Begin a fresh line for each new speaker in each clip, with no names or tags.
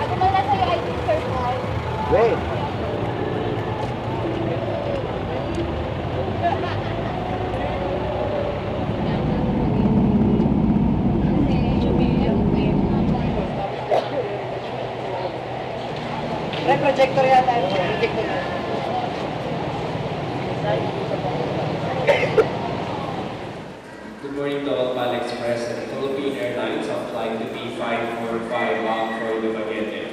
Ako man nasa yung ID, sir, Paul.
Wait. Projector yata. Projector.
Good morning to all PAL Express and Philippine Airlines on flight P545 bound for Dumaguete.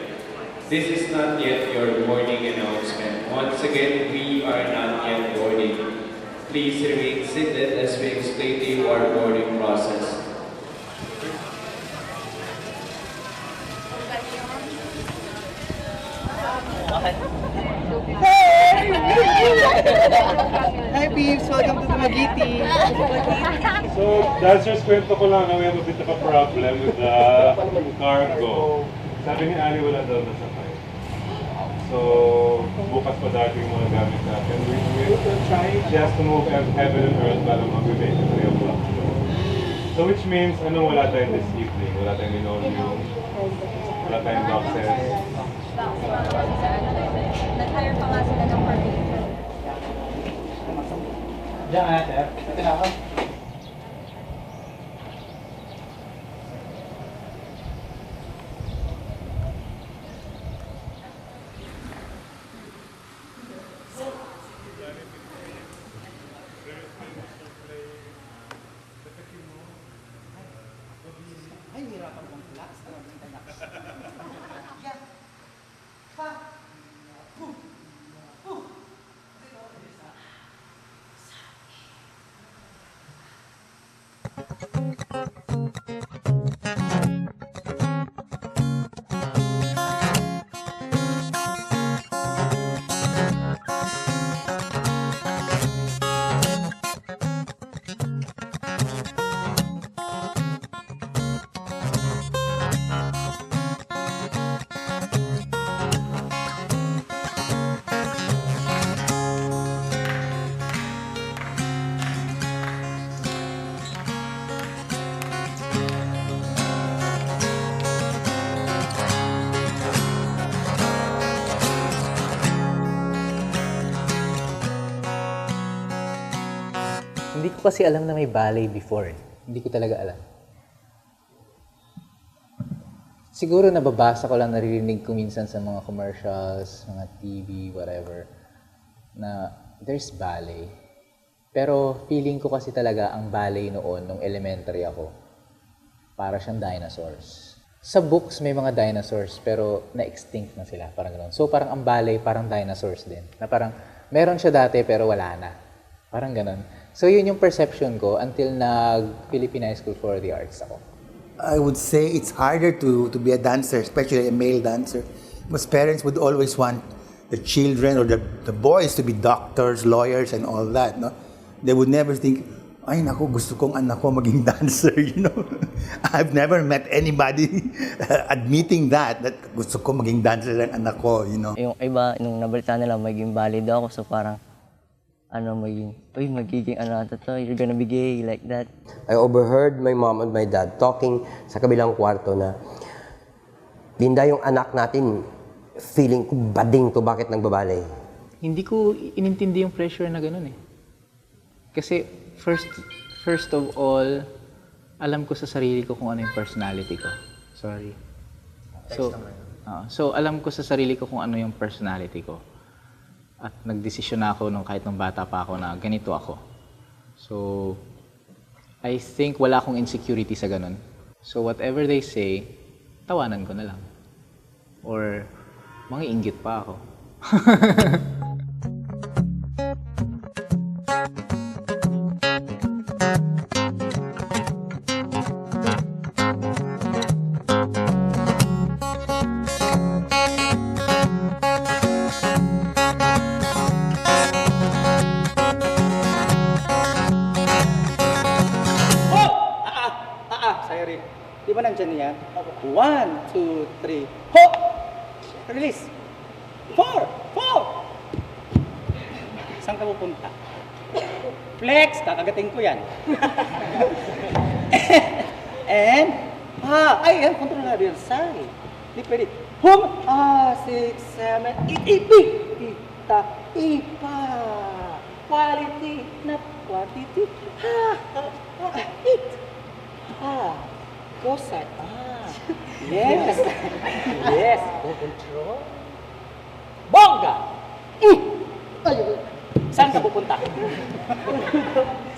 This is not yet your boarding announcement. Once again, we are not yet boarding. Please remain seated as we explain to you our boarding process.
Hi peeps! Welcome to Dumaguete!
So, dancers, kwento ko lang na we have a bit of a problem with the cargo. Sabi ni Ali, wala daw nasakay. So, bukas pa dating mga gamit natin. We're trying just to move heaven and earth para mag-make a 3 o'clock show. So, which means, wala tayong this evening? Wala tayong linoleum, wala tayong boxes.
Nag-hire pa nga sila ng coordinator.
Diyan nga, sir. Ito na ako. Ay, hirapan kong relax. Yeah. Pa.
Hindi ko kasi alam na may ballet before. Hindi ko talaga alam. Siguro nababasa ko lang, naririnig ko minsan sa mga commercials, mga TV, whatever, na there's ballet. Pero feeling ko kasi talaga ang ballet noon, nung elementary ako, para siyang dinosaurs. Sa books may mga dinosaurs, pero na-extinct na sila, parang gano'n. So parang ang ballet, parang dinosaurs din. Na parang meron siya dati pero wala na. Parang gano'n. So yun yung perception ko until nag-Philippine High School for the Arts ako.
I would say it's harder to be a dancer, especially a male dancer, because parents would always want the children or the boys to be doctors, lawyers, and all that. No? They would never think, ay naku, gusto kong anak ko maging dancer, you know. I've never met anybody admitting that gusto ko maging dancer ang anak ko, you know.
Yung iba, nung nabalita nila, maging ballet daw ako, so parang magiging ano to, you're gonna be gay, like that.
I overheard my mom and my dad talking sa kabilang kwarto na, Linda, yung anak natin, feeling ko bading to, bakit nagbabalay?
Hindi ko inintindi yung pressure na ganun eh. Kasi first of all, alam ko sa sarili ko kung ano yung personality ko. Sorry. So alam ko sa sarili ko kung ano yung personality ko. At nagdesisyon na ako kahit nung bata pa ako na ganito ako. So, I think wala akong insecurity sa ganun. So, whatever they say, tawanan ko na lang. Or, mangiinggit pa ako.
Sa'yo rin. Di ba nandyan yan? 1, 2, 3. Ho! Release. 4! Saan ka pupunta? Flex! Kakagating ko yan. And, ayan, control na real side. Di pwede. Hum! 6, 7, 8, Ita, ipa. Quality, not quantity. It. Go side. Yes. Yes. Control. Bongga! Saan ka pupunta?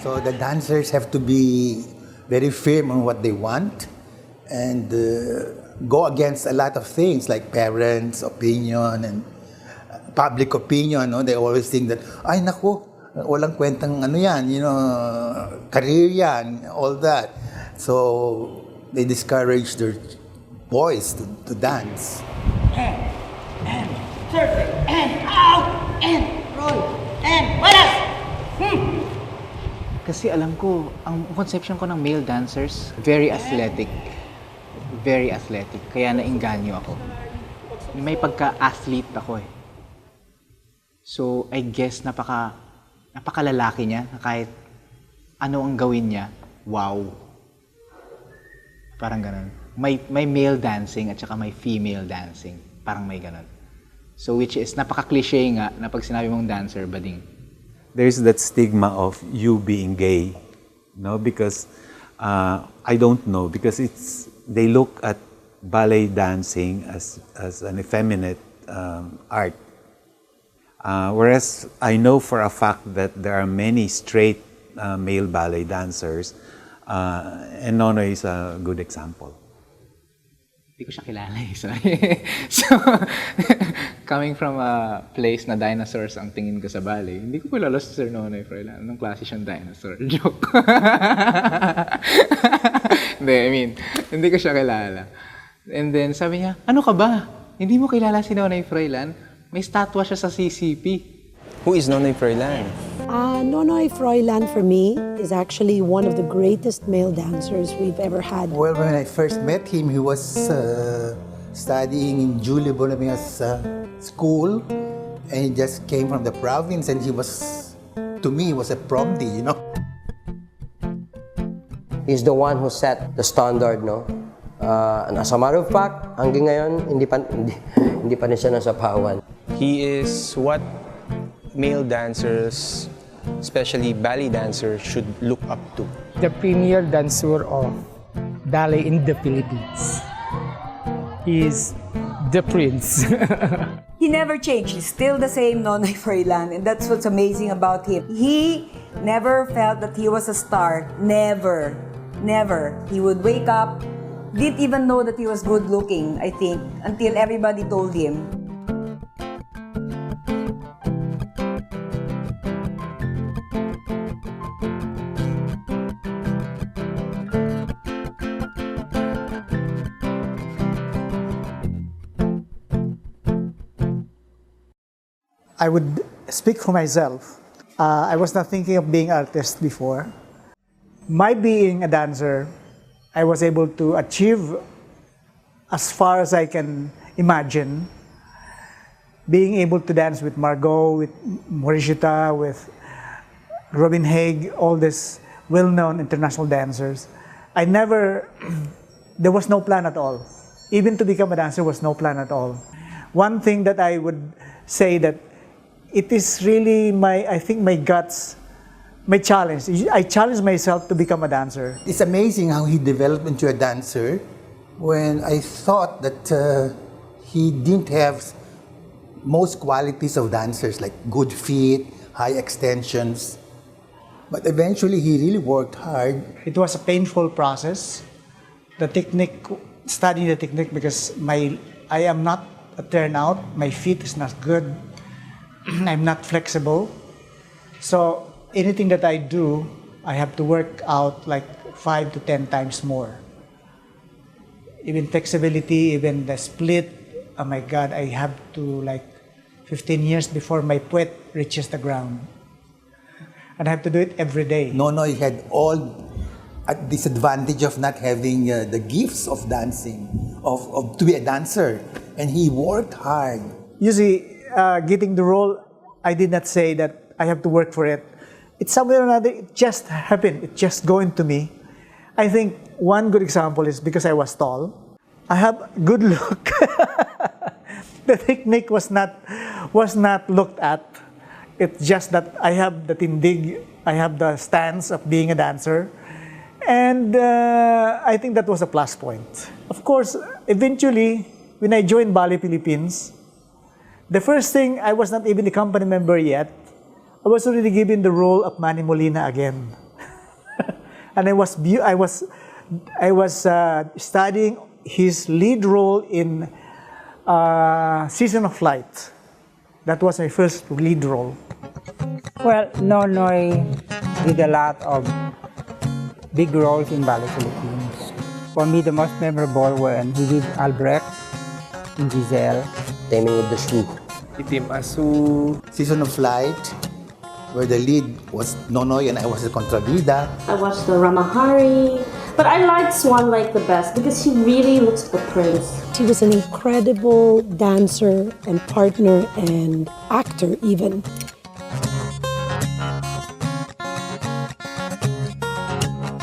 So the dancers have to be very firm on what they want and go against a lot of things like parents' opinion and public opinion. No? They always think that, ay naku, walang kwentang ano yan, career yan, all that. So they discourage their boys to dance.
And circle, and out, and roll, and balas!
Kasi alam ko, ang conception ko ng male dancers, very athletic. Very athletic. Kaya nainganyo ako. May pagka-athlete ako eh. So, I guess napakalalaki niya na kahit ano ang gawin niya, wow. Parang ganun. May male dancing at saka may female dancing. Parang may ganun. So, which is, napaka-cliche nga na pag sinabi mong dancer, bading.
There's that stigma of you being gay, because I don't know, because they look at ballet dancing as an effeminate art. Whereas I know for a fact that there are many straight male ballet dancers, and Nono is a good example.
Hindi ko siya kilala eh, sorry. So, coming from a place na dinosaurs ang tingin ko sa ballet, hindi ko kilala si Sir Nonoy Froilan. Anong klase siyang dinosaur? Joke. Hindi ko siya kilala. And then, sabi niya, ano ka ba? Hindi mo kilala si Nonoy Froilan? May statwa siya sa CCP.
Who is Nonoy Froilan?
Nonoy Froilan, for me, is actually one of the greatest male dancers we've ever had.
Well, when I first met him, he was studying in Julie Bonamia's school, and he just came from the province, and he was, to me, he was a promdi,
He's the one who set the standard, no? And as a matter of fact, hanggang ngayon, hindi pa rin siya nasapawan.
He is what male dancers, especially ballet dancers, should look up to.
The premier dancer of ballet in the Philippines. He is the prince.
He never changed. He's still the same Nonoy Froilan, and that's what's amazing about him. He never felt that he was a star. Never. Never. He would wake up, didn't even know that he was good looking, I think, until everybody told him.
I would speak for myself. I was not thinking of being an artist before. My being a dancer, I was able to achieve as far as I can imagine. Being able to dance with Margot, with Morishita, with Robin Haig, all these well-known international dancers. I never, there was no plan at all. Even to become a dancer was no plan at all. One thing that I would say that it is really I think my guts, my challenge. I challenged myself to become a dancer.
It's amazing how he developed into a dancer when I thought that he didn't have most qualities of dancers, like good feet, high extensions. But eventually, he really worked hard.
It was a painful process. The technique, studying the technique, because I am not a turnout. My feet is not good. I'm not flexible. So anything that I do, I have to work out like 5 to 10 times more. Even flexibility, even the split, oh my God, I have to like 15 years before my puwet reaches the ground. And I have to do it every day.
Nonoy had all a disadvantage of not having the gifts of dancing, of to be a dancer. And he worked hard.
You see, getting the role, I did not say that I have to work for it. It's somewhere or another, it just happened. It just going to me. I think one good example is because I was tall. I have good look. The technique was not looked at. It's just that I have the tindig, I have the stance of being a dancer. And I think that was a plus point. Of course, eventually, when I joined Ballet Philippines, the first thing, I was not even a company member yet. I was already given the role of Manny Molina again. And I was studying his lead role in Season of Flight. That was my first lead role.
Well, Nonoy did a lot of big roles in Ballet Philippines. For me, the most memorable when he did Albrecht in Giselle.
Taming of the Shrew.
Itim Asu.
Season of Flight, where the lead was Nonoy and I was the contrabida.
I watched the Ramahari, but I liked Swan Lake the best because he really looks like a prince.
He was an incredible dancer and partner and actor even.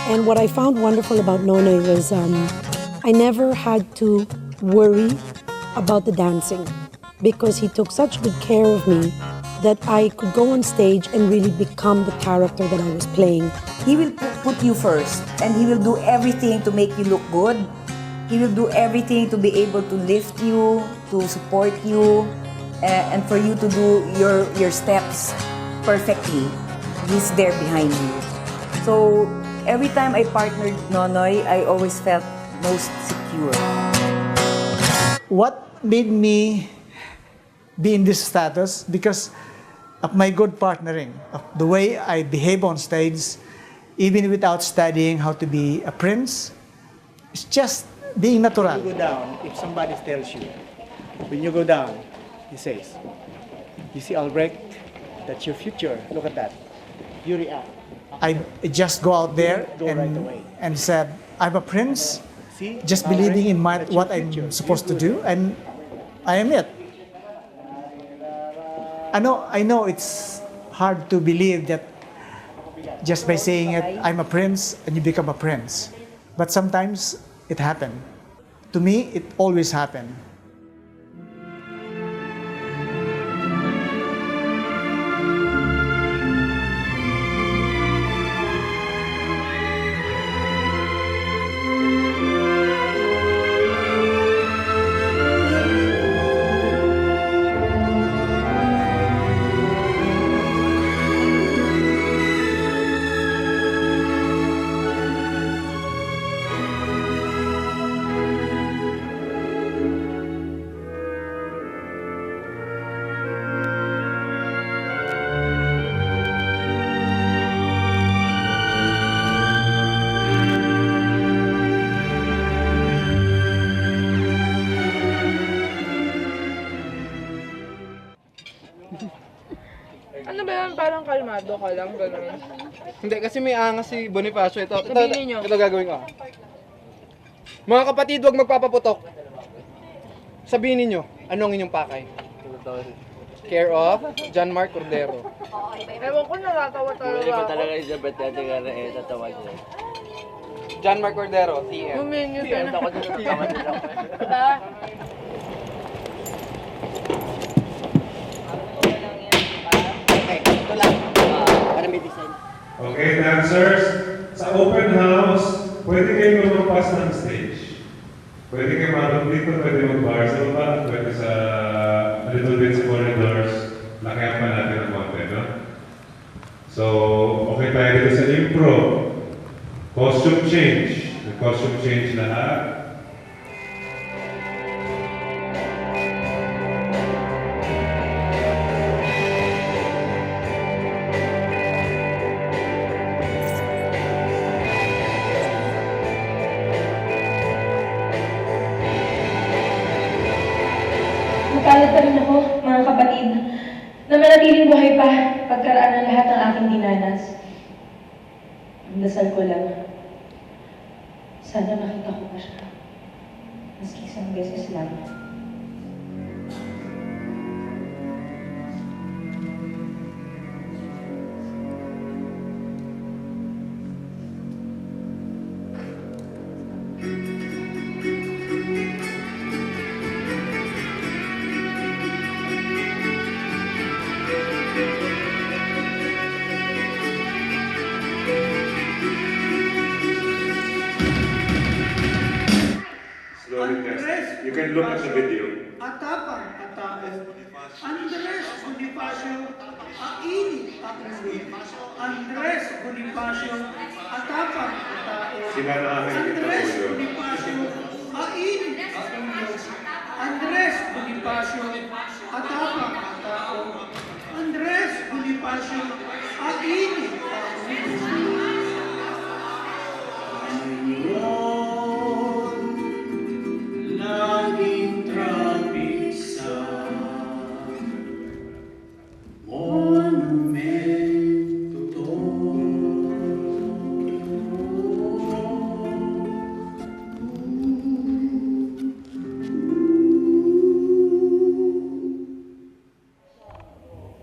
And what I found wonderful about Nonoy was I never had to worry about the dancing because he took such good care of me that I could go on stage and really become the character that I was playing.
He will put you first, and he will do everything to make you look good. He will do everything to be able to lift you, to support you, and for you to do your steps perfectly. He's there behind you. So every time I partnered Nonoy, I always felt most secure.
What made me be in this status? Because of my good partnering, of the way I behave on stage, even without studying how to be a prince. It's just being natural. You go down, if somebody tells you, when you go down, he says, you see Albrecht, that's your future, look at that. You react. I just go out there and said, I'm a prince, just believing in what I'm supposed to do, and I am it. I know it's hard to believe that just by saying it, I'm a prince, and you become a prince. But sometimes it happened. To me, it always happened.
Ano ba yan? Parang kalmado ka lang, gano'n.
Hindi, kasi may angas si Bonifacio.
Sabihin niyo.
Ito gagawin ko. Mga kapatid, huwag magpapaputok. Sabihin ninyo, ano ang inyong pakay?
Care of John Mark Cordero.
Ewan ko, natatawa talaga ako.
Elizabeth natin nga na tatawa siya.
John Mark Cordero, TM.
Humingi ka na.
Ako din natawa nila.
Okay, ito lang. Para may design.
Okay, dancers, sa open house, pwede kayo lumampas ng stage. Pwede kayo matong dito, pwede mag-bar sa baba, pwede sa a little bit sa corridors. Lakihan pa natin ang konti, no? So, okay tayo dito sa impro. Costume change. The costume change lahat.
Mapalad pa rin ako, mga kapatid, na manatiling buhay pa pagkaraan ng lahat ng aking dinanas. Ang dasal ko lang, sana makita ko pa siya, maski isang beses lang.
Slowly test. You can look at the video.
Atapang atae. Andres Bonifacio, aini akuli. Andres Bonifacio, atapang atae.
Sila na aking
Andres
itapulo.
Bonifacio, aini akuli. Andres Bonifacio, atapang atao. Andres Bonifacio, aini akuli. Langit trapik sa monumento to.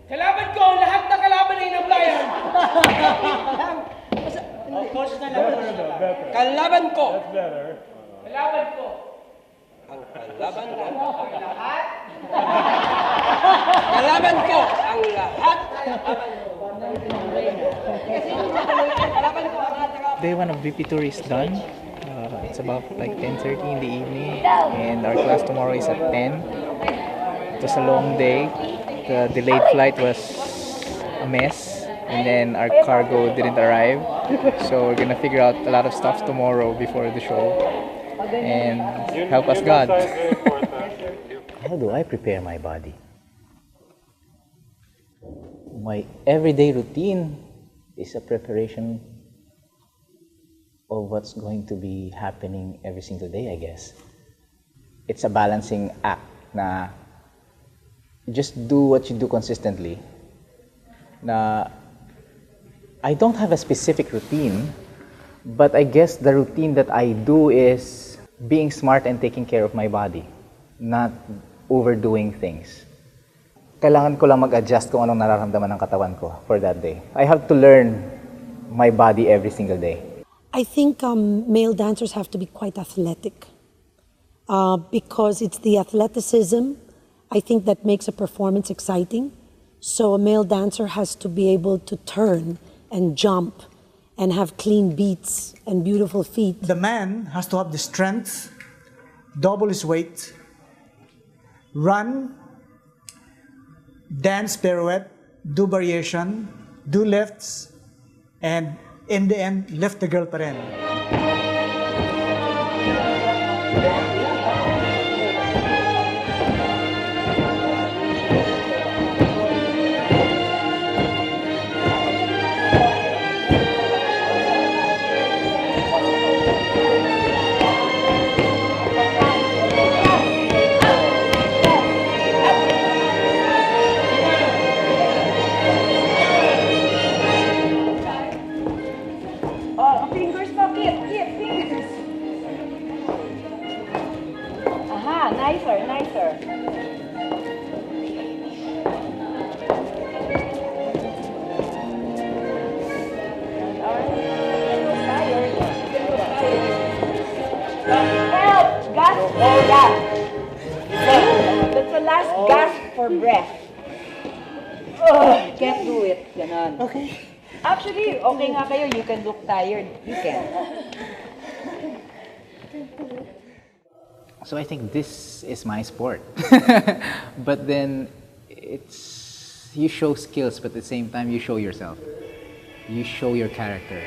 Kalaban ko, lahat na kalaban ay inablayan. Kalaban ko. Kalaban ko. Ang kalaban ko. Lahat. Kalaban ko ang lahat.
Day 1 of VP Tour is done. It's about like 10:30 in the evening, and our class tomorrow is at 10. It was a long day. The delayed flight was a mess, and then our cargo didn't arrive. So we're gonna figure out a lot of stuff tomorrow before the show, and help us God. How do I prepare my body? My everyday routine is a preparation of what's going to be happening every single day, I guess. It's a balancing act na just do what you do consistently. Na I don't have a specific routine, but I guess the routine that I do is being smart and taking care of my body, not overdoing things. Kailangan ko lang mag-adjust kung anong nararamdaman ng katawan ko for that day. I have to learn my body every single day.
I think male dancers have to be quite athletic because it's the athleticism, I think, that makes a performance exciting. So a male dancer has to be able to turn and jump and have clean beats and beautiful feet.
The man has to have the strength, double his weight, run, dance pirouette, do variation, do lifts, and in the end, lift the girl pa rin.
Fingers pa, fingers.
for breath. Oh, can't do it. Ganon.
Okay.
Actually, okay nga kayo. You can look tired. You can.
So I think this is my sport. But then you show skills, but at the same time you show yourself. You show your character.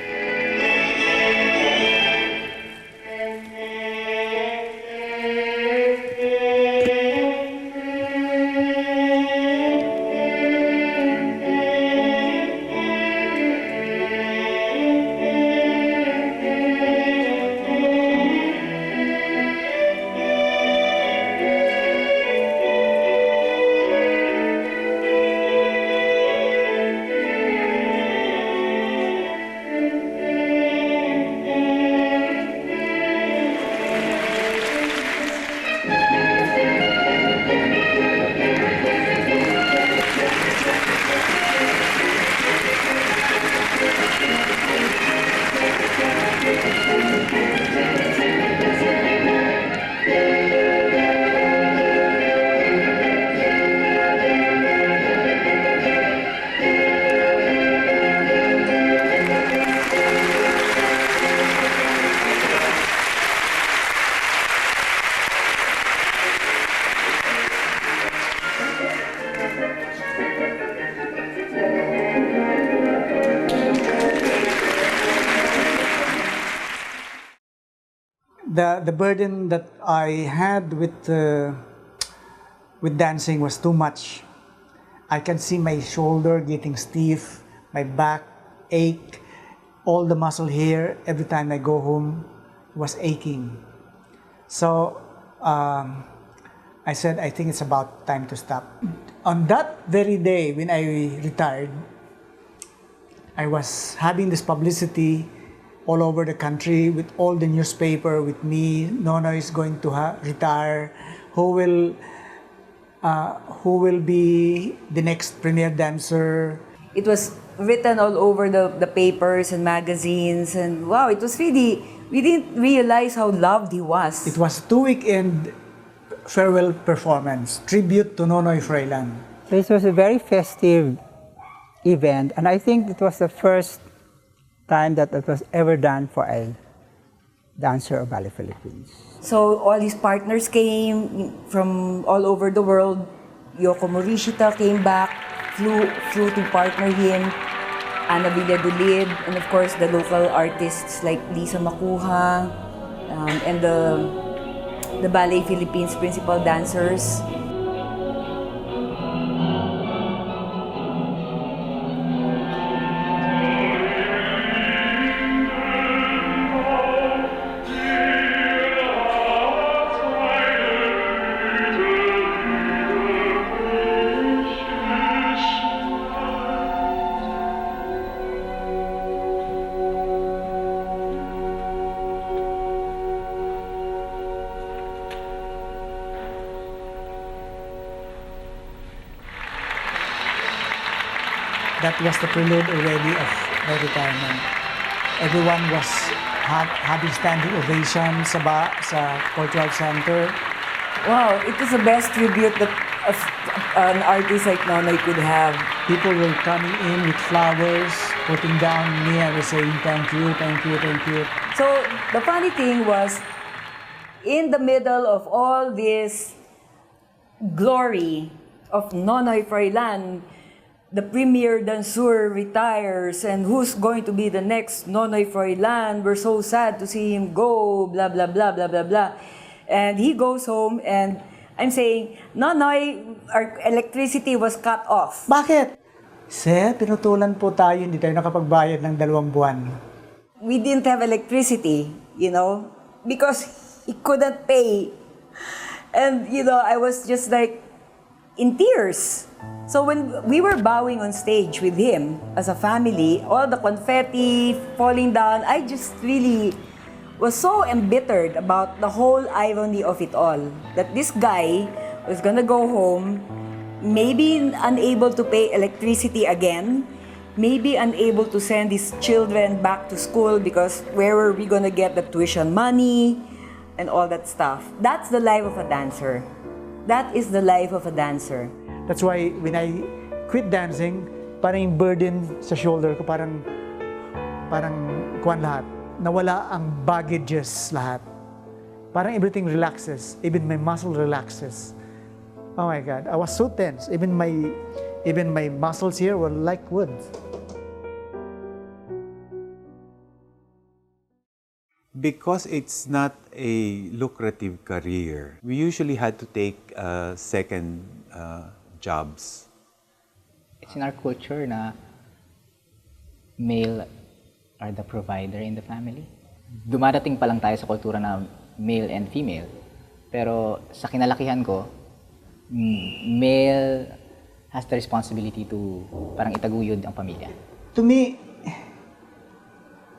The burden that I had with dancing was too much. I can see my shoulder getting stiff, my back ache, all the muscle here every time I go home was aching. So I said, I think it's about time to stop. On that very day when I retired, I was having this publicity all over the country with all the newspaper with me. Nonoy is going to retire. Who will be the next premier dancer?
It was written all over the papers and magazines, and wow, it was really, we didn't realize how loved he was.
It was 2-weekend farewell performance, tribute to Nonoy Froilan.
This was a very festive event, and I think it was the first time that it was ever done for a dancer of Ballet Philippines.
So all his partners came from all over the world. Yoko Morishita came back, flew to partner him, Ana Villadolid, and of course the local artists like Lisa Makuha, and the Ballet Philippines principal dancers.
That was the prelude already of my retirement. Everyone was having standing ovation sa Cultural Center.
Wow, it was the best tribute that an artist like Nonoy could have.
People were coming in with flowers, putting down me and saying thank you, thank you, thank you.
So the funny thing was, in the middle of all this glory of Nonoy Froilan, the premier dancer retires, and who's going to be the next Nonoy Froilan? We're so sad to see him go, blah, blah, blah, blah, blah, blah. And he goes home, and I'm saying, Nonoy, our electricity was cut off.
Bakit? Sir, pinutulan po tayo, hindi tayo nakapagbayad ng 2 buwan.
We didn't have electricity, because he couldn't pay. And, I was just like in tears. So when we were bowing on stage with him as a family, all the confetti falling down, I just really was so embittered about the whole irony of it all. That this guy was gonna go home, maybe unable to pay electricity again, maybe unable to send his children back to school because where were we gonna get the tuition money and all that stuff. That's the life of a dancer. That is the life of a dancer.
That's why when I quit dancing, parang yung burden sa shoulder ko, parang kuwan lahat. Nawala ang baggages lahat. Parang everything relaxes. Even my muscle relaxes. Oh my God, I was so tense. Even my muscles here were like wood.
Because it's not a lucrative career, we usually had to take second jobs.
It's in our culture na male are the provider in the family. Dumadating pa lang tayo sa kultura na male and female. Pero sa kinalakihan ko, male has the responsibility to parang itaguyod ang pamilya.
To me,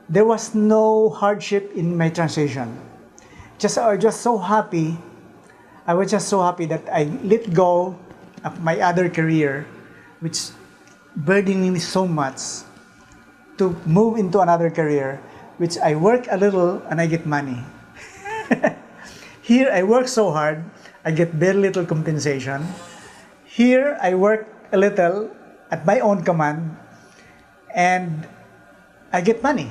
there was no hardship in my transition. I was just so happy. I was just so happy that I let go of my other career, which burdening me so much, to move into another career, which I work a little and I get money. Here I work so hard, I get very little compensation. Here I work a little at my own command and I get money.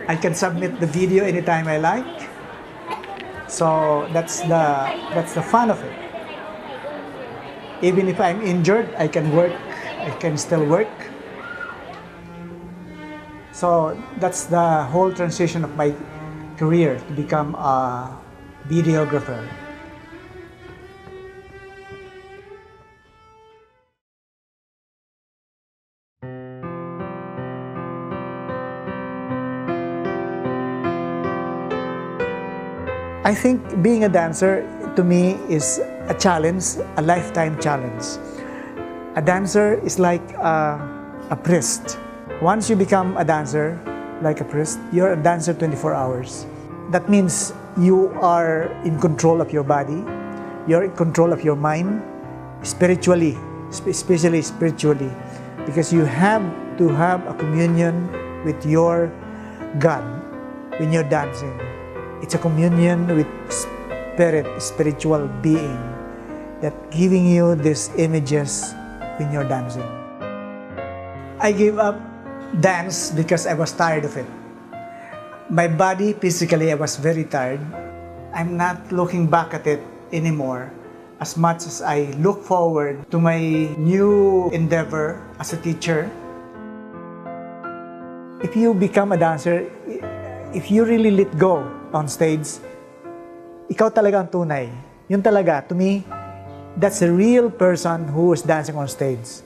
I can submit the video anytime I like. So that's the fun of it. Even if I'm injured, I can work. I can still work. So that's the whole transition of my career to become a videographer. I think being a dancer to me is a challenge, a lifetime challenge. A dancer is like a priest. Once you become a dancer, like a priest, you're a dancer 24 hours. That means you are in control of your body, you're in control of your mind, spiritually, especially spiritually, because you have to have a communion with your God when you're dancing. It's a communion with spirit, spiritual being that giving you these images when you're dancing. I gave up dance because I was tired of it. My body, physically, I was very tired. I'm not looking back at it anymore as much as I look forward to my new endeavor as a teacher. If you become a dancer, if you really let go on stage, ikaw talaga ang tunay. Yun talaga, to me, that's a real person who is dancing on stage.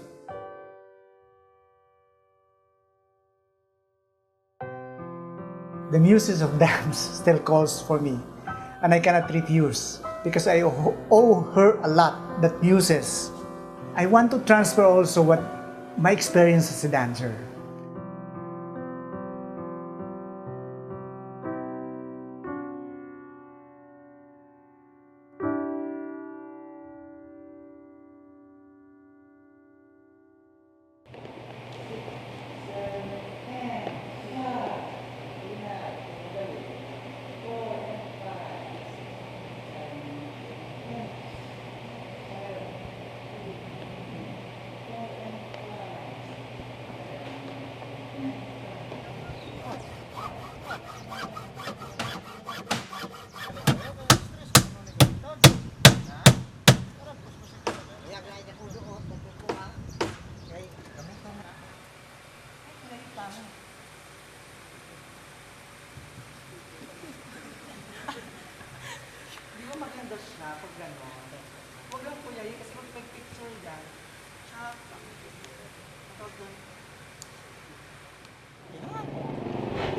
The muses of dance still calls for me, and I cannot refuse because I owe her a lot, that muses. I want to transfer also what my experience as a dancer.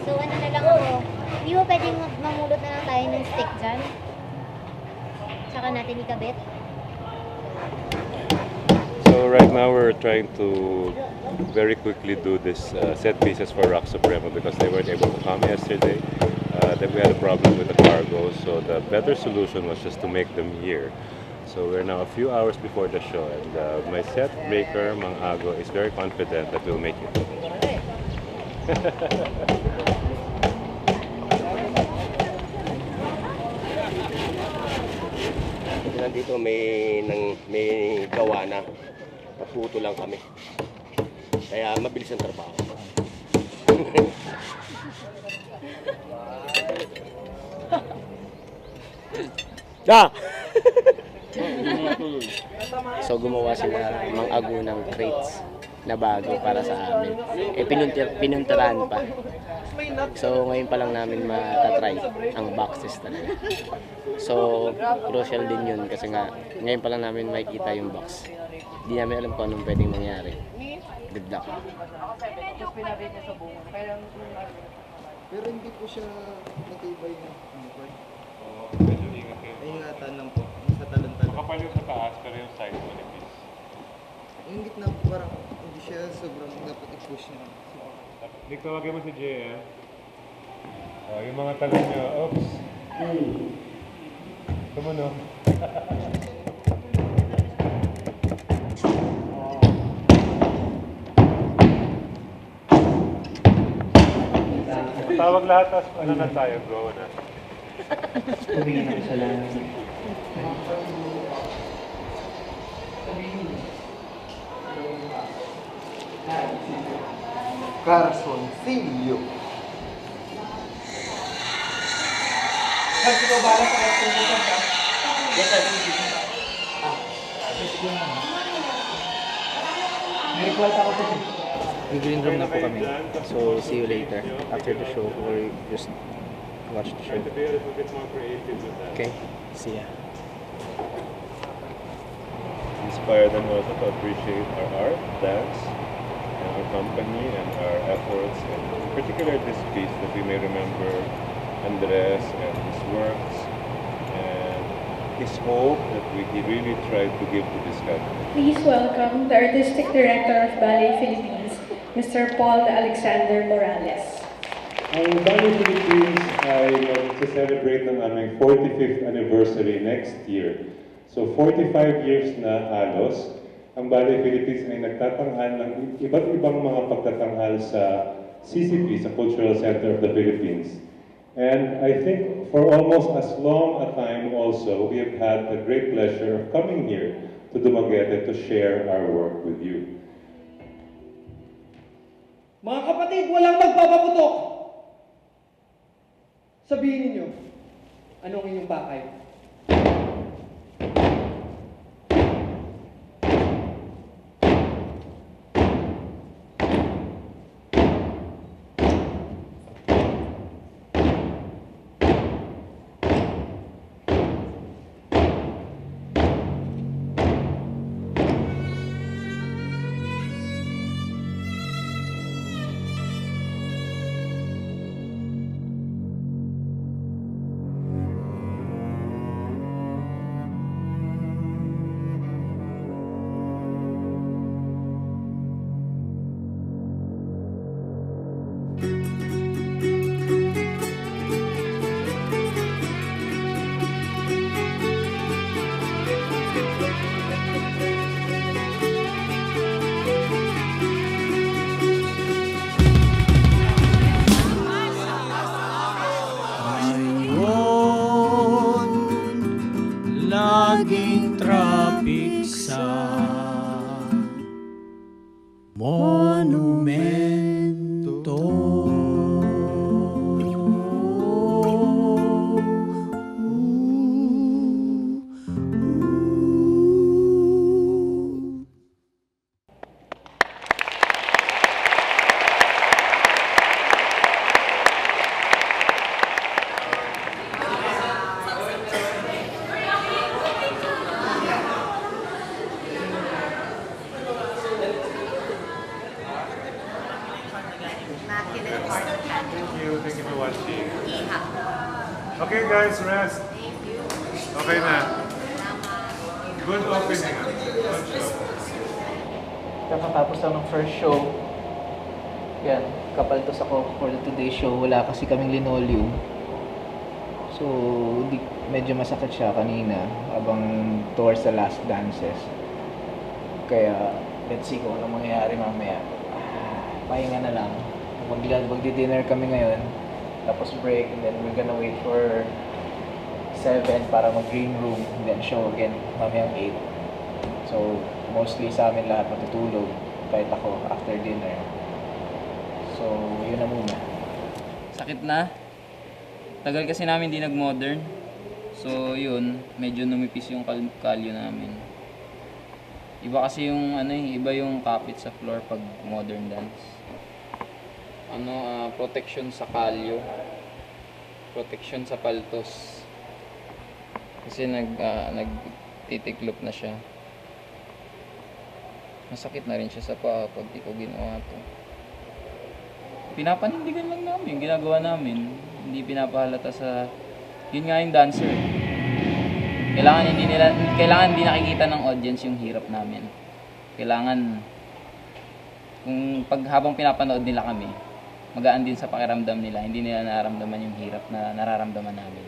So ano na lang ako, di ba pwedeng mamulot na lang tayo ng stick dyan? Tsaka natin ikabit?
So right now we're trying to very quickly do this set pieces for Rock Supremo because they weren't able to come yesterday. Then we had a problem with the cargo, so the better solution was just to make them here. So we're now a few hours before the show, and my set maker, Mang Ago, is very confident that we'll make it.
kailangan dito may gawa na. Naputo lang kami. Kaya mabilis ang trabaho.
So gumawa sila ng agunang crates na bago para sa amin. Pinuntirahan pa. So ngayon pa lang namin matatry ang boxes talaga. So crucial din yun kasi nga ngayon pa lang namin makikita yung box. Hindi namin alam kung anong pwedeng mangyari. Good luck.
Pero hindi po siya matibay na anchor.
Oo, medyo ingat kayo.
Ay, ingatan lang po. Sa talon-talon.
Makapal yung sa taas, pero yung side manipis.
Yung gitna po parang hindi siya sobrang dapat i-push na.
Nick, tawagin mo si JM. Yung mga talon nyo, oops. Tumuno. Tawag lahat, tapos ano na tayo, go na.
Tumingin ako sa langit.
Carsoncillo.
Kasi ko bala sa restaurant ka? Yes, sir.
May request ako to. Green room na po kami. So, see you later. After the show, or just watch the show.
Try to be a little bit more creative with that.
Okay, see ya.
Inspire them also to appreciate our art, dance, and our company and our efforts, and in particular this piece that we may remember Andres and his works and his hope that he really tried to give to this country.
Please welcome the Artistic Director of Ballet Philippines, Mr. Paul Alexander Morales.
Ang Ballet Philippines ay mag-celebrate ng aming 45th anniversary next year. So 45 years na halos, ang Ballet Philippines ay nagtatanghal ng iba't ibang mga pagtatanghal sa CCP, sa Cultural Center of the Philippines. And I think for almost as long a time also, we have had the great pleasure of coming here to Dumaguete to share our work with you.
Mga kapatid, walang magpapaputok! Sabihin ninyo, anong inyong bakay?
Laging traffic sa monumento.
Thank you for watching. Okay guys, rest. Okay na. Good opening. Good show.
Kakatapos lang ng first show. Yan, kapaltos ako for the today's show. Wala kasi kaming linoleum. So, medyo masakit siya kanina habang towards the last dances. Kaya, let's see kung anong mangyayari mamaya. Pahinga na lang. Magdi-dinner kami ngayon. Tapos break, and then we're gonna wait for 7 para mag-green room, then show again mamayang 8. So, mostly sa amin lahat matutulog, kahit ako after dinner. So, yun na muna.
Sakit na. Tagal kasi namin di nag-modern. So, yun, medyo numipis yung kalyo namin. Iba kasi yung iba yung kapit sa floor pag modern dance. Protection sa kalyo. Protection sa paltos. Kasi nagtitiklop na siya. Masakit na rin siya sa paa pag di ko ginawa to. Pinapanindigan lang namin, ginagawa namin. Hindi pinapahalata sa... Yun nga yung dancer. Kailangan hindi nakikita ng audience yung hirap namin. Kailangan, kung habang pinapanood nila kami, magaan din sa pakiramdam nila, hindi nila nararamdaman yung hirap na nararamdaman namin.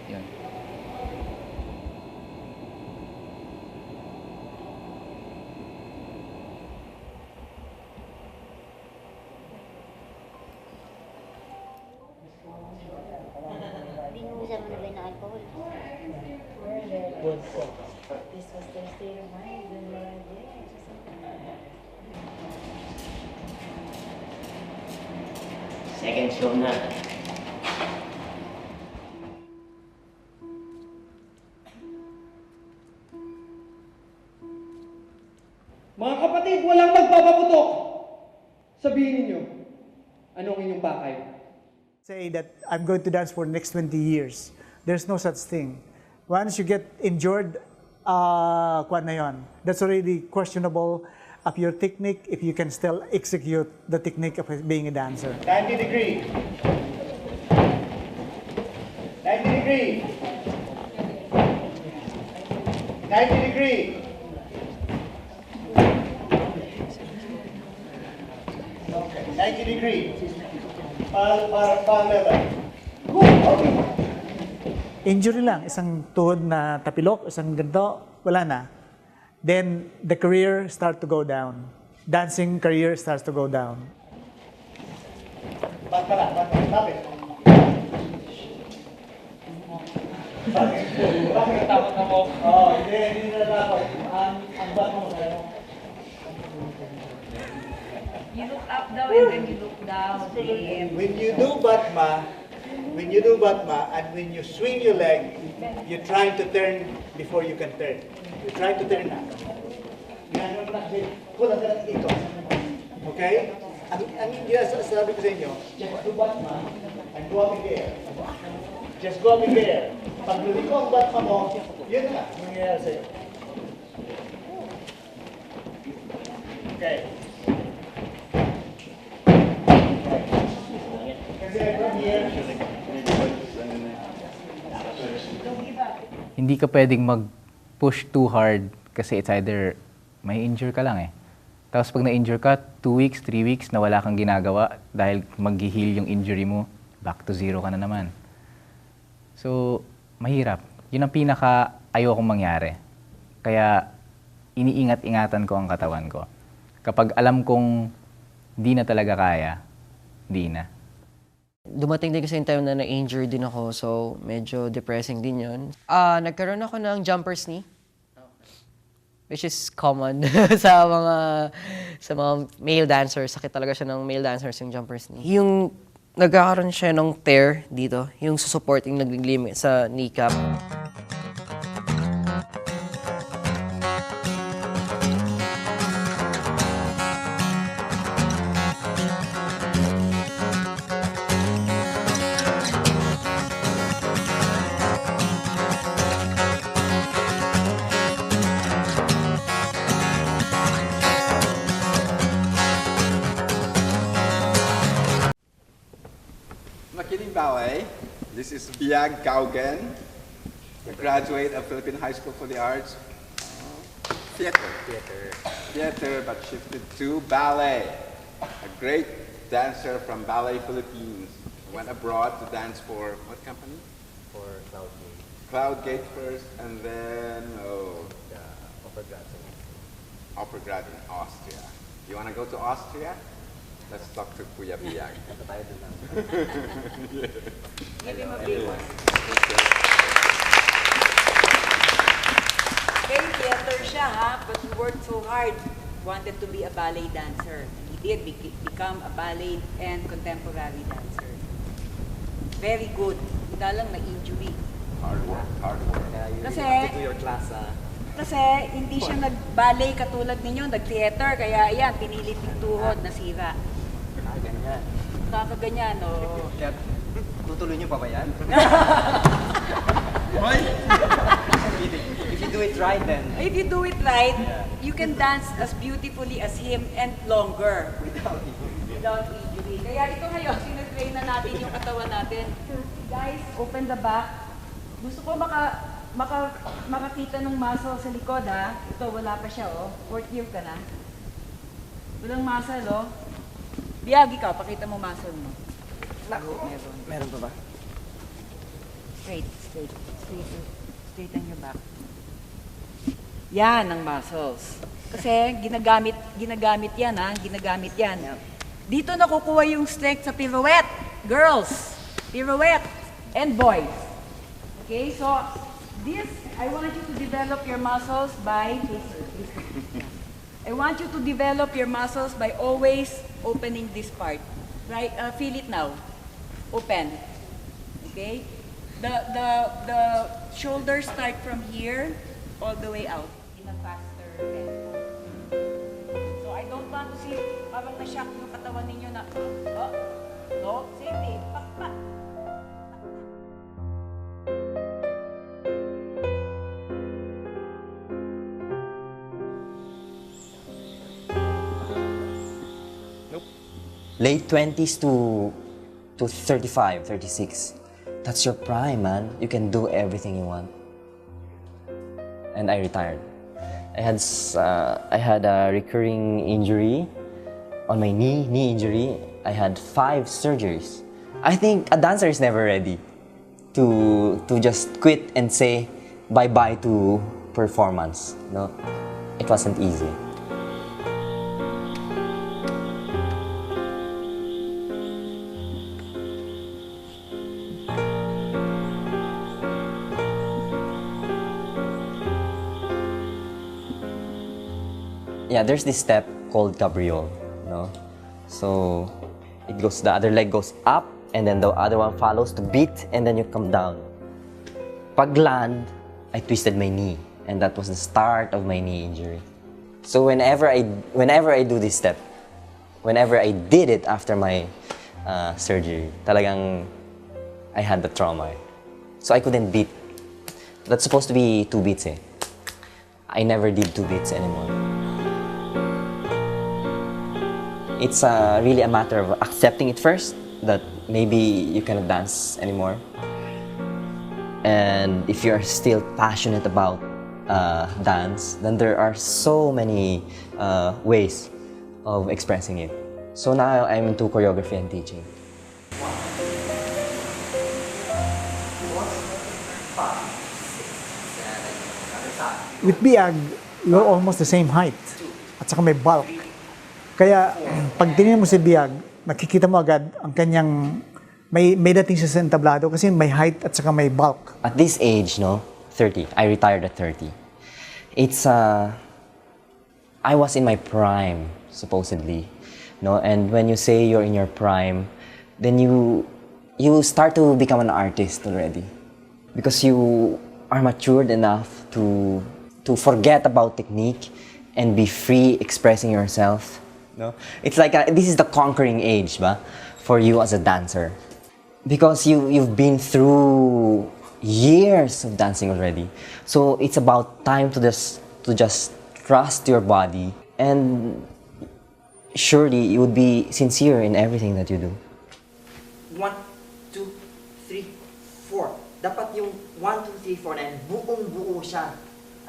Yun.
Binuhusan mo na ba yung alcohol? This was their state of mind when they were there.
Second show na.
Mga kapatid, walang magpapaputok. Sabihin ninyo, anong inyong pakay?
Say that I'm going to dance for the next 20 years. There's no such thing. Once you get injured, kwan na yun. That's already questionable of your technique if you can still execute the technique of being a dancer.
90 degree. 90 degree. 90 degree. Okay, 90 degree. Para level. Okay.
Injury lang, isang tuhod na tapilok, isang ganito, wala na. Then the career starts to go down. Dancing career starts to go down.
Bakit? Bakit takot ako? Hindi na dapat. Ang bat mo sa'yo.
You look up daw and then you look down.
When you do batma and when you swing your leg, you try to turn before you can turn. You try to turn na. Okay? Ang sabi ko sa inyo, just do batma and go up in the air. Just go up in the air. Pag luliko ang batma mo, yun na mangyayari sa'yo. Okay.
Hindi ka pwedeng mag-push too hard kasi it's either may injure ka lang eh. Tapos pag na-injure ka, 2 weeks, 3 weeks na wala kang ginagawa dahil mag-heal yung injury mo, back to zero ka na naman. So, mahirap. Yun ang pinaka-ayokong mangyari. Kaya, iniingat-ingatan ko ang katawan ko. Kapag alam kong di na talaga kaya, di na.
Dumating din kasi yung time na na-injured din ako, so medyo depressing din yun. Nagkaroon ako ng jumper's knee, which is common sa mga male dancers. Sakit talaga siya ng male dancers yung jumper's knee. Yung nagkakaroon siya ng tear dito, yung supporting nag-limit sa kneecap.
Ballet. This is Biag Gaugen, a graduate of Philippine High School for the Arts. Theater, but shifted to ballet. A great dancer from Ballet Philippines. Went abroad to dance for what company?
For Cloudgate.
Cloudgate first, and then
Opera Grad.
Opera Grad in Austria. You want to go to Austria? Let's talk to Kuya Biag.
Give him a big one. Very theater siya, ha? But he worked so hard. Wanted to be a ballet dancer. He did become a ballet and contemporary dancer. Very good. Ika lang na injury.
Hard work, hard work.
Kasi, kasi hindi siya nag-ballet katulad ninyo, nag-theater. Kaya yan, pinilit yung tuhod, nasira.
Ganyan.
Kakaganyan, o.
Kaya, tutuloy niyo pa ba yan? If you do it right, then.
If you do it right, you can dance as beautifully as him and longer. Without injury. Kaya ito ngayon, sinatrain na natin yung katawan natin. Guys, open the back. Gusto ko makakita ng muscle sa likod, ha? Ito, wala pa siya, oh. Fourth year ka na. Walang muscle, oh. Biag, ikaw, pakita mo muscle mo. Meron.
Meron pa ba?
Straighten your back. Yan ang muscles. Kasi ginagamit yan, ha? Ginagamit yan. Dito nakukuha yung strength sa pirouette. Girls, pirouette, and boys. Okay, so this, I want you to develop your muscles by, I want you to develop your muscles by always opening this part. Right? Feel it now. Open. Okay? The shoulders start from here all the way out in a faster tempo. So I don't want to see parang na-shock yung katawan ninyo na, no, safety, pak.
Late 20s to 35, 36. That's your prime, man. You can do everything you want. And I retired. I had a recurring injury on my knee injury. I had 5 surgeries. I think a dancer is never ready to just quit and say bye-bye to performance. No, it wasn't easy. Yeah, there's this step called cabriole, no? So it goes, the other leg goes up, and then the other one follows to beat, and then you come down. Pag land, I twisted my knee, and that was the start of my knee injury. So whenever I do this step, whenever I did it after my surgery, talagang I had the trauma. So I couldn't beat. That's supposed to be 2 beats, eh. I never did 2 beats anymore. It's really a matter of accepting it first, that maybe you cannot dance anymore. And if you're still passionate about dance, then there are so many ways of expressing it. So now I'm into choreography and teaching.
With Biag, you're almost the same height. At saka may bulk. Kaya, pag tingnan mo si Biag, nakikita mo agad ang kanyang, may dating siya sa entablado kasi may height at saka may bulk.
At this age, no, 30, I retired at 30. It's, I was in my prime, supposedly, no? And when you say you're in your prime, then you start to become an artist already. Because you are matured enough to forget about technique and be free expressing yourself. No? It's like this is the conquering age, ba, for you as a dancer, because you've been through years of dancing already. So it's about time to just trust your body, and surely you would be sincere in everything that you do. 1, 2, 3, 4. Dapat yung 1, 2, 3, 4 na yan, buong-buo siya.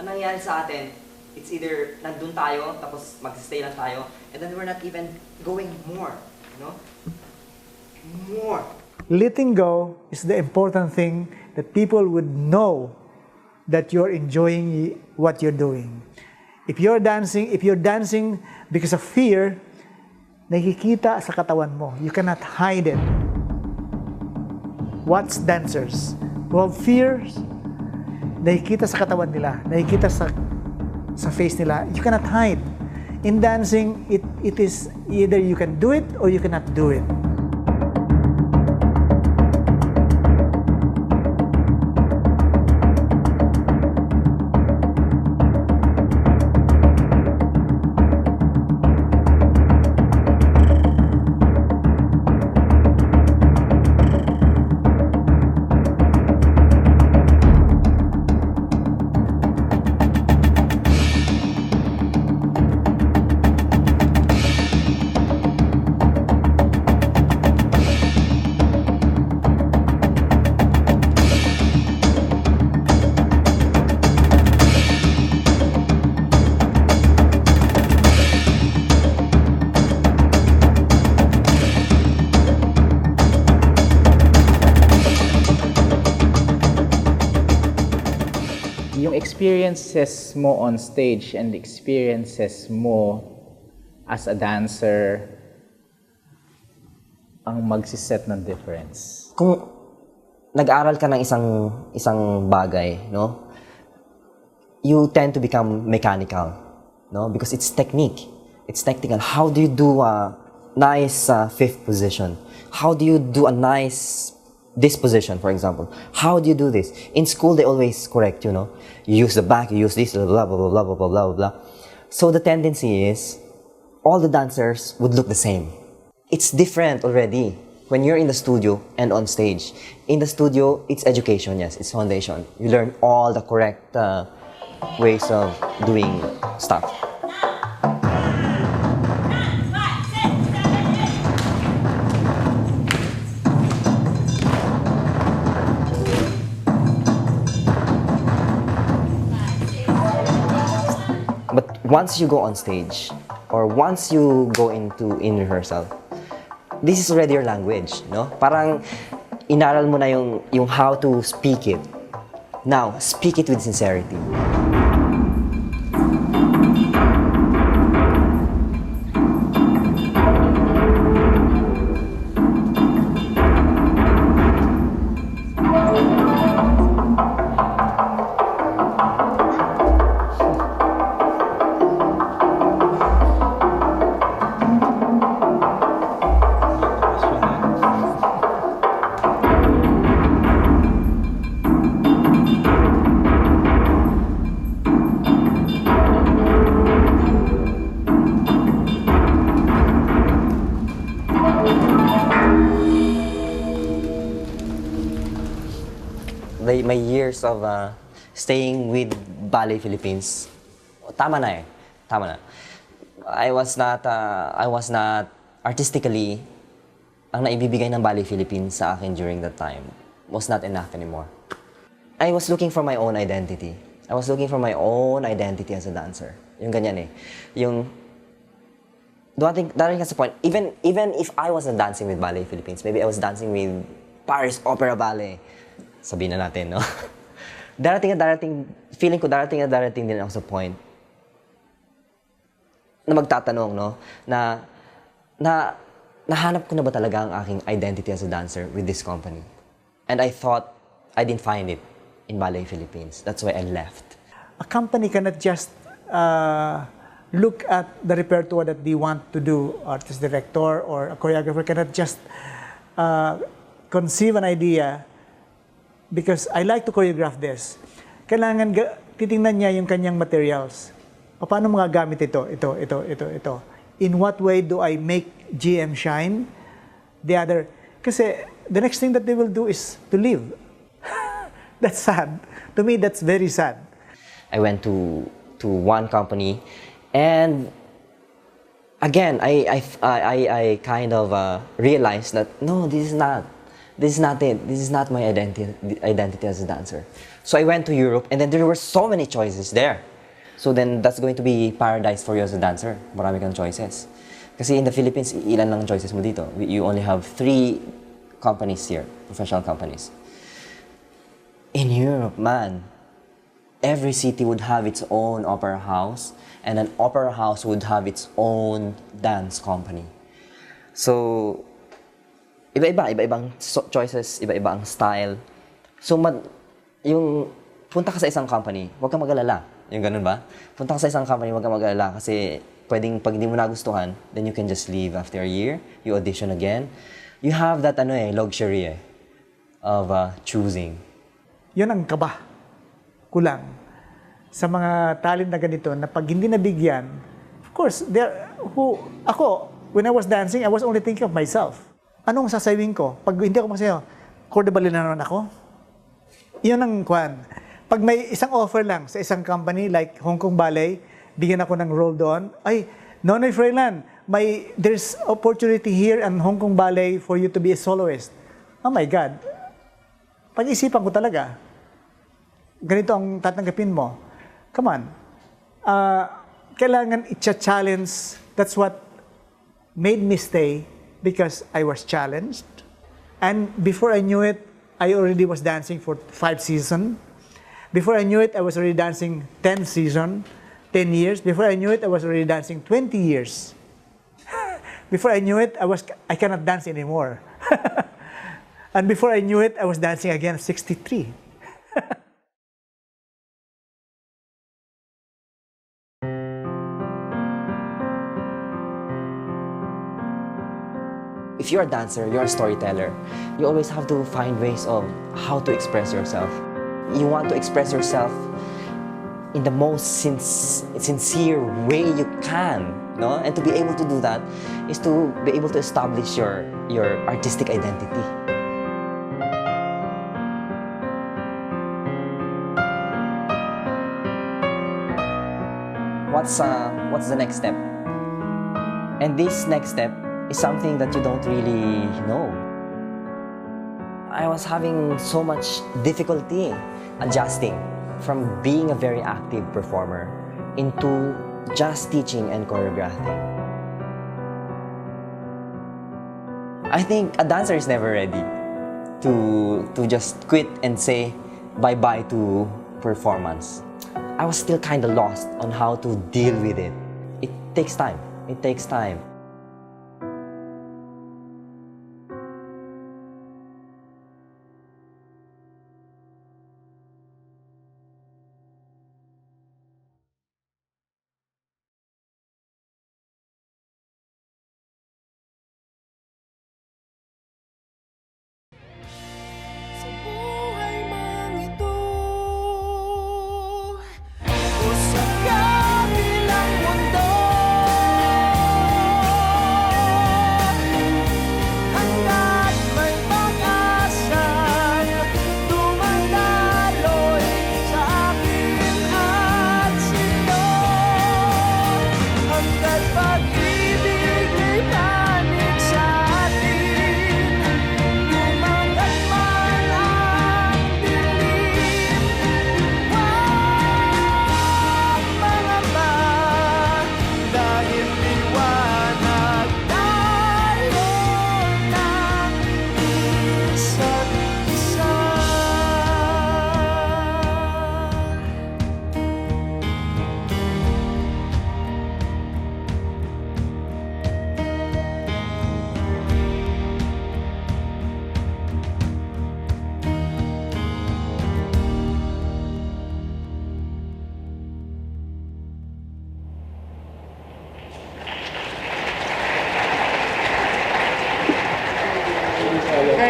Ang nangyayari sa atin, it's either nandun tayo, tapos mag-stay lang tayo, and then we're not even going more, you know? More.
Letting go is the important thing, that people would know that you're enjoying what you're doing. If you're dancing because of fear, nakikita sa katawan mo. You cannot hide it. Watch dancers who have fears, nakikita sa katawan nila, nakikita sa face nila. You cannot hide. In dancing, it is either you can do it or you cannot do it.
Yung experiences mo on stage and experiences mo as a dancer ang magsiset ng difference.
Kung nag-aral ka ng isang bagay, no? You tend to become mechanical, no? Because it's technique. It's technical. How do you do a nice fifth position? How do you do a nice this position, for example? How do you do this? In school, they always correct you, know? You use the back, you use this, blah, blah, blah, blah, blah, blah, blah, blah. So the tendency is, all the dancers would look the same. It's different already when you're in the studio and on stage. In the studio, it's education, yes, it's foundation. You learn all the correct ways of doing stuff. But once you go on stage, or once you go into in rehearsal, this is already your language, no? Parang inaral mo na yung how to speak it. Now, speak it with sincerity. My years of staying with Ballet Philippines, tama na eh. Tama na. I was not artistically, ang naibibigay ng Ballet Philippines sa akin during that time was not enough anymore. I was looking for my own identity. I was looking for my own identity as a dancer. Yung ganyan eh. Yung, darating ka sa point, even if I wasn't dancing with Ballet Philippines, maybe I was dancing with Paris Opera Ballet, sabihin na natin, no? Feeling ko darating din ako sa point na magtatanong, no? Na nahanap ko na ba talaga ang aking identity as a dancer with this company? And I thought I didn't find it in Ballet Philippines. That's why I left.
A company cannot just look at the repertoire that they want to do. Artist director or a choreographer cannot just conceive an idea because I like to choreograph this. Kailangan titingnan niya yung kanyang materials. Paano magagamit ito? In what way do I make GM shine? Kasi the next thing that they will do is to leave. That's sad. To me, that's very sad.
I went to one company, and again, I kind of realized that no, this is not it. This is not my identity as a dancer. So I went to Europe, and then there were so many choices there. So then that's going to be paradise for you as a dancer. Marami kang choices. Kasi in the Philippines, ilan lang choices mo dito. You only have 3 companies here, professional companies. In Europe, man, every city would have its own opera house, and an opera house would have its own dance company. So, iba-ibang choices, iba-iba ang style. So, yung punta ka sa isang company, huwag kang mag-alala. Yung ganun ba? Punta ka sa isang company, huwag kang mag-alala kasi pwedeng pag hindi mo nagustuhan, then you can just leave after a year, you audition again. You have that luxury of choosing.
Yun ang kaba. Kulang. Sa mga talent na ganito, na pag hindi nabigyan, of course, ako, when I was dancing, I was only thinking of myself. Anong sasabihin ko? Pag hindi ako masayaw, Corte de Ballet na naman ako? Yun ang kwan. Pag may isang offer lang sa isang company like Hong Kong Ballet, bigyan ako ng role doon, ay, Nonoy Froilan, there's opportunity here in Hong Kong Ballet for you to be a soloist. Oh my God. Pag-isipan ko talaga. Ganito ang tatanggapin mo. Come on. Kailangan i-challenge. That's what made me stay because I was challenged. And before I knew it, I already was dancing for 5 seasons. Before I knew it, I was already dancing 10 seasons, 10 years. Before I knew it, I was already dancing 20 years. Before I knew it, I cannot dance anymore. And before I knew it, I was dancing again at 63.
If you're a dancer, you're a storyteller, you always have to find ways of how to express yourself. You want to express yourself in the most sincere way you can, no? And to be able to do that is to be able to establish your artistic identity. What's the next step? And this next step is something that you don't really know. I was having so much difficulty adjusting from being a very active performer into just teaching and choreographing. I think a dancer is never ready to just quit and say bye-bye to performance. I was still kind of lost on how to deal with it. It takes time. It takes time.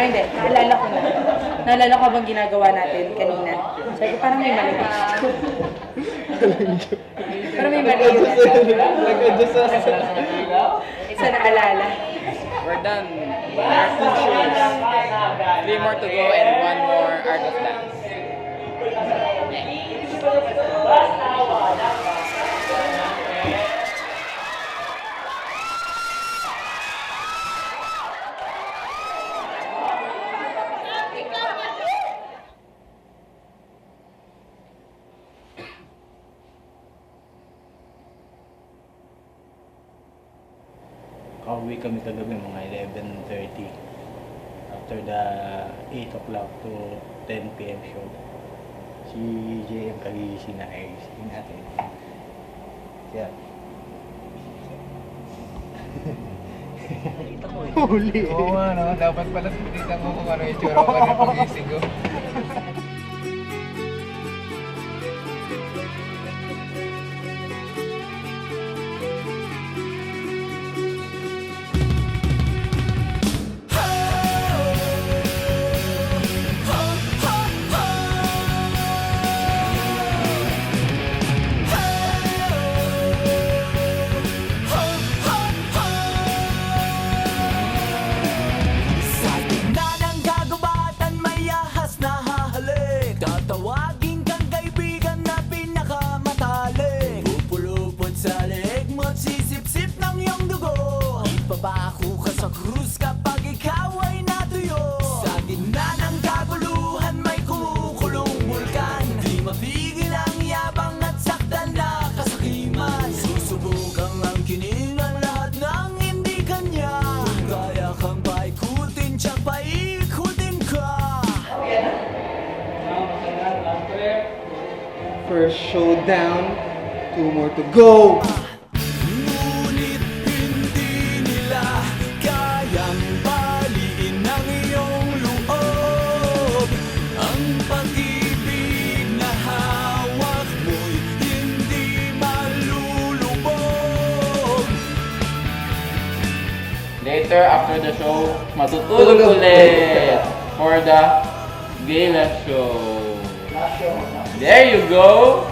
Hindi. Naalala ko na. Naalala ko bang ginagawa natin kanina? Sabi ko, parang may mali. Parang may mali yun. Isa naalala.
We're done. There are 2 shows. 3 more to go and 1 more Art of Dance.
Kauwi kami kagabi mga 11:30 after the 8 o'clock to 10 p.m. show. Si JM kagigising na kagigising natin. Yeah.
Huli.
Oo nga, no? Dapat pala titignan ko kung ano yung tsura ko rin pagising ko.
Babako ka sa krus kapag ikaw ay natuyo. Sa gitna ng kaguluhan may kumukulong bulkan. Di mapigil ang yabang at saktan na kasakiman. Susubukang ang kining ang lahat ng hindi kanya. Kung kaya kang paikutin, tiyak paikutin ka.
First showdown, 2 more to go!
Later, after the show, matutulog ulit for the gala show. There you go!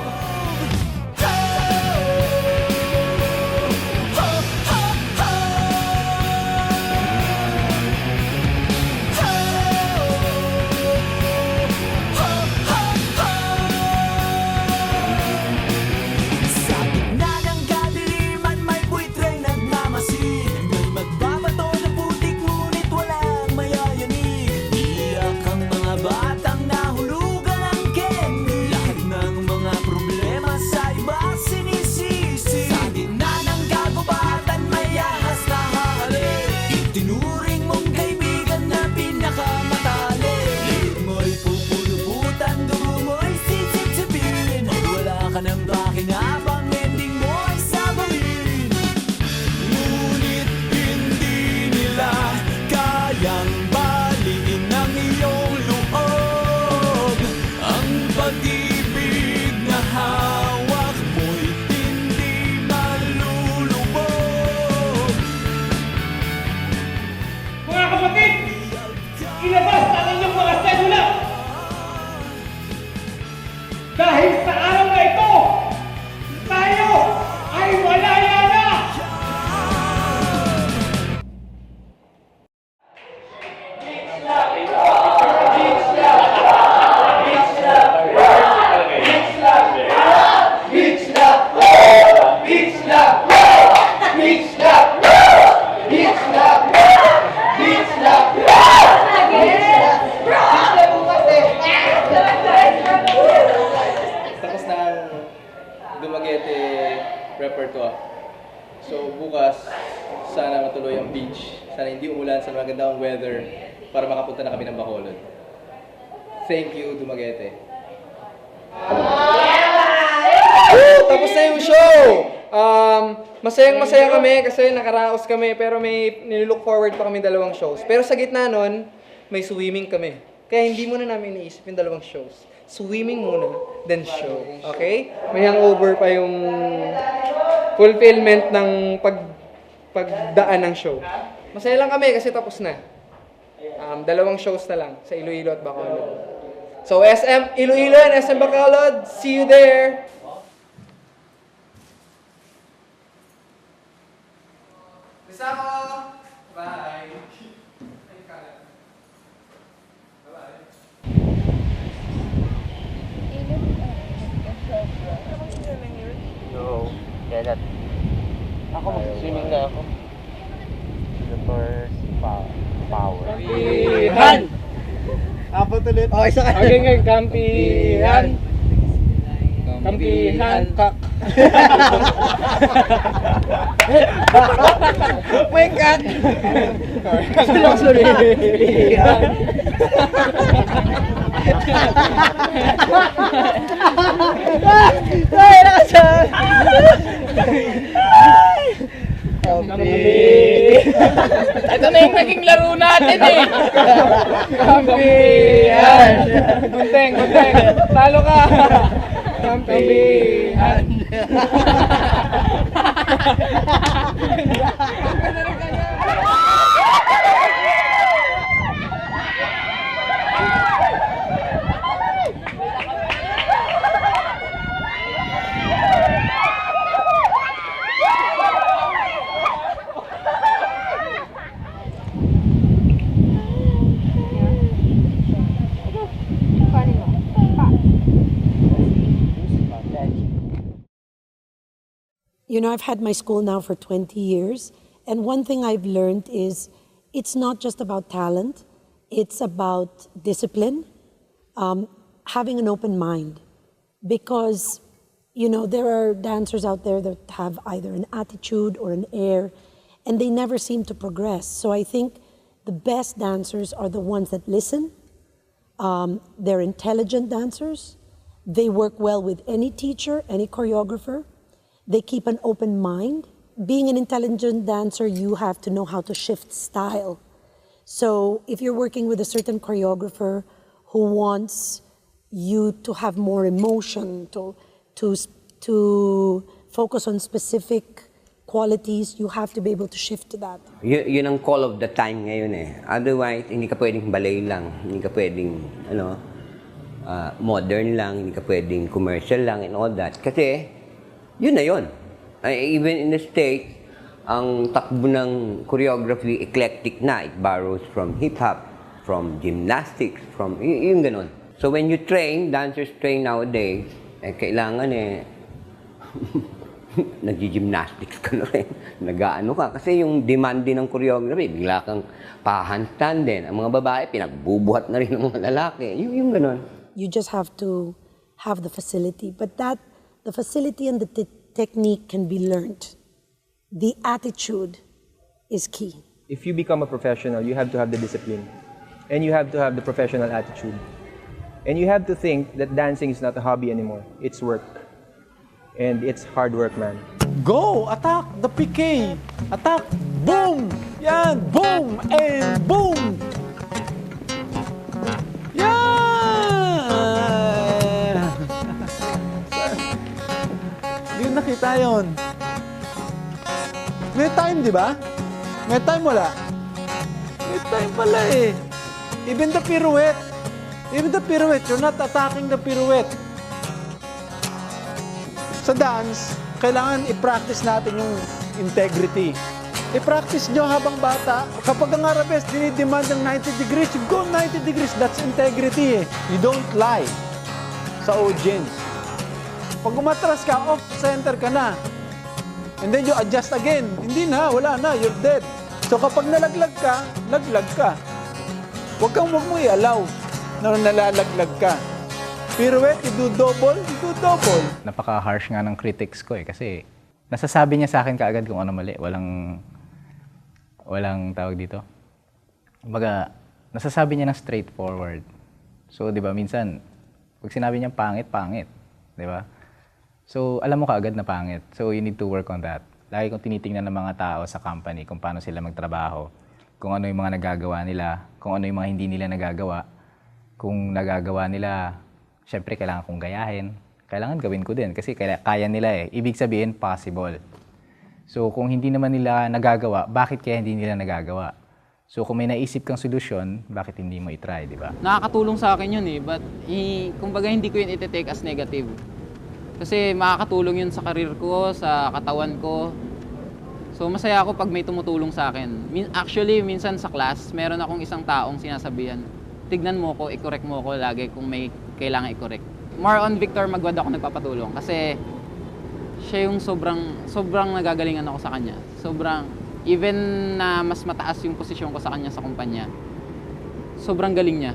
Ilabas ang inyong mga sedula! Dahil sa araw na ito, tayo ay malaya na!
Tapos na ang Dumaguete repertoire. So bukas, sana matuloy ang beach. Sana hindi umulan sa magandang weather para makapunta na kami ng Bacolod. Thank you, Dumaguete. Tapos na yung show! Masayang-masaya kami kasi nakaraos kami pero may nilook forward pa kami 2 shows. Pero sa gitna nun, may swimming kami. Kaya hindi muna namin iniisip yung 2 shows. Swimming muna, then show. Okay? May hangover pa yung fulfillment ng pagdaan ng show. Masaya lang kami kasi tapos na. 2 shows na lang sa Iloilo at Bacolod. So SM Iloilo and SM Bacolod, see you there! Bisako! Bye!
So, kailan? Ako mag-swimming na ako. The first power.
Kampihan!
Apat ulit.
Oh, isa ka. Okay, okay. Kampihan! Kampihan! Kak! May kak! Sorry. Ay, nasa!
Ito na yung naging laro natin eh. Kampihan. Bunteng. Talo ka. Kampihan.
You know, I've had my school now for 20 years, and one thing I've learned is it's not just about talent, it's about discipline, having an open mind. Because, you know, there are dancers out there that have either an attitude or an air, and they never seem to progress. So I think the best dancers are the ones that listen. They're intelligent dancers. They work well with any teacher, any choreographer. They keep an open mind. Being an intelligent dancer, you have to know how to shift style. So if you're working with a certain choreographer who wants you to have more emotion, to focus on specific qualities, you have to be able to shift to that.
Yun ang call of the time ngayon eh. Otherwise, hindi ka pwedeng ballet lang, hindi ka pwedeng modern lang, hindi ka pwedeng commercial lang and all that. Kasi, yun na yun. Even in the States, ang takbo ng choreography eclectic na. It borrows from hip-hop, from gymnastics, from yung ganun. So when you train, dancers train nowadays, kailangan nag-gymnastics ka na rin. Nag-ano ka. Kasi yung demand din ng choreography, bigla kang pahandstand din. Ang mga babae, pinagbubuhat na rin ng mga lalaki. Yung ganun.
You just have to have the facility. But the facility and the technique can be learned. The attitude is key.
If you become a professional, you have to have the discipline. And you have to have the professional attitude. And you have to think that dancing is not a hobby anymore. It's work. And it's hard work, man.
Go! Attack the PK! Attack! Boom! Yan! Boom! And boom! Yan! Hindi nakita yun. May time, di ba? May time wala? May time pala eh. Even the pirouette. Even the pirouette, you're not attacking the pirouette. Sa dance, kailangan i-practice natin yung integrity. I-practice nyo habang bata. Kapag ang arabesque dinidemand ng 90 degrees, you go 90 degrees. That's integrity eh. You don't lie sa audience. Pag umatras ka, off-center ka na. And then you adjust again. Hindi na, wala na, you're dead. So kapag nalaglag ka, laglag ka. Huwag mo i-allow na nalalaglag ka. Pirouette, you do double.
Napaka-harsh nga ng critics ko eh, kasi nasasabi niya sa akin kaagad kung ano mali. Walang tawag dito. Kumbaga, nasasabi niya ng straightforward. So, di ba, minsan, pag sinabi niya pangit, di ba? So, alam mo kaagad na pangit. So, you need to work on that. Lagi kong tinitingnan ng mga tao sa company kung paano sila magtrabaho, kung ano yung mga nagagawa nila, kung ano yung mga hindi nila nagagawa. Kung nagagawa nila, syempre, kailangan kong gayahin. Kailangan gawin ko din kasi kaya nila eh. Ibig sabihin, possible. So, kung hindi naman nila nagagawa, bakit kaya hindi nila nagagawa? So, kung may naisip kang solusyon, bakit hindi mo i-try, di ba?
Nakakatulong sa akin yun eh, but kumbaga hindi ko yun iti-take as negative. Kasi makakatulong yun sa karir ko, sa katawan ko. So, masaya ako pag may tumutulong sa akin. Actually, minsan sa class, meron akong isang taong sinasabihan, tignan mo ko, i-correct mo ko lagi kung may kailangan i-correct. More on Victor Magwad ako nagpapatulong kasi siya yung sobrang nagagalingan ako sa kanya. Even na mas mataas yung posisyon ko sa kanya sa kumpanya, sobrang galing niya.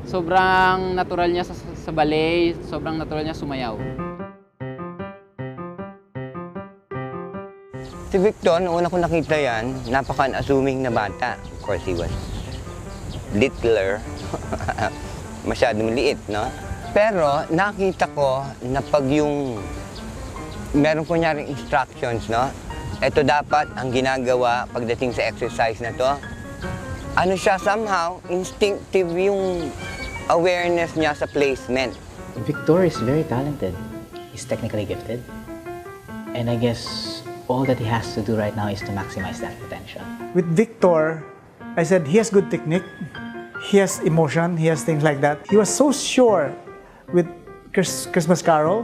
Sobrang natural niya sa ballet, sobrang natural niya sumayaw.
Si Victor, noong una ko nakita yan, napaka-unassuming na bata. Of course, he was littler. Masyadong liit, no? Pero nakita ko na pag yung meron kunyaring instructions, no? ito dapat ang ginagawa pagdating sa exercise na to. Ano siya, somehow, instinctive yung awareness niya sa placement.
Victor is very talented. He's technically gifted. And I guess all that he has to do right now is to maximize that potential.
With Victor, I said he has good technique, he has emotion, he has things like that. He was so sure with Christmas Carol.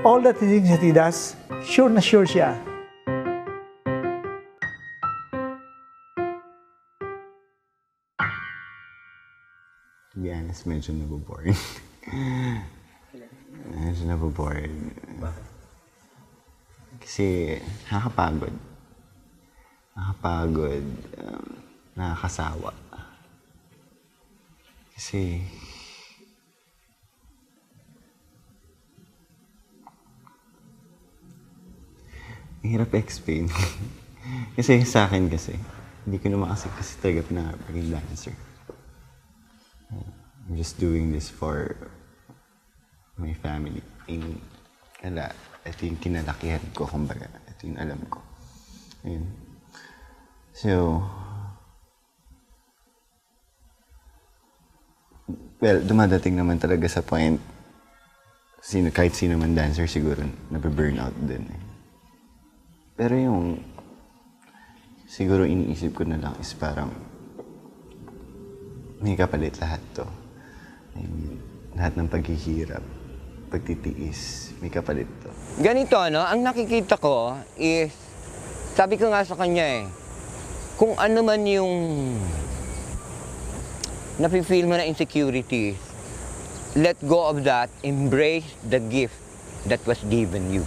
All the things that he does, sure na sure siya.
To be honest, medyo naboboring. Medyo naboboring. Kasi nakakapagod. Nakakapagod. Nakakasawa. Kasi hirap explain. Kasi sa akin kasi, hindi ko naman kasi talaga pinangarap maging dancer. I'm just doing this for my family. Ito yung kinalakihan ko, kumbaga. Ito yung alam ko. Ayun. So, well, dumadating naman talaga sa point, kahit sino man dancer siguro, nabe-burnout din eh. Pero yung siguro iniisip ko na lang is parang may kapalit lahat to. I mean, lahat ng paghihirap, pagtitiis, may kapalit to.
Ganito, no? Ang nakikita ko is, sabi ko nga sa kanya kung ano man yung nafe-feel mo na insecurities, let go of that, embrace the gift that was given you.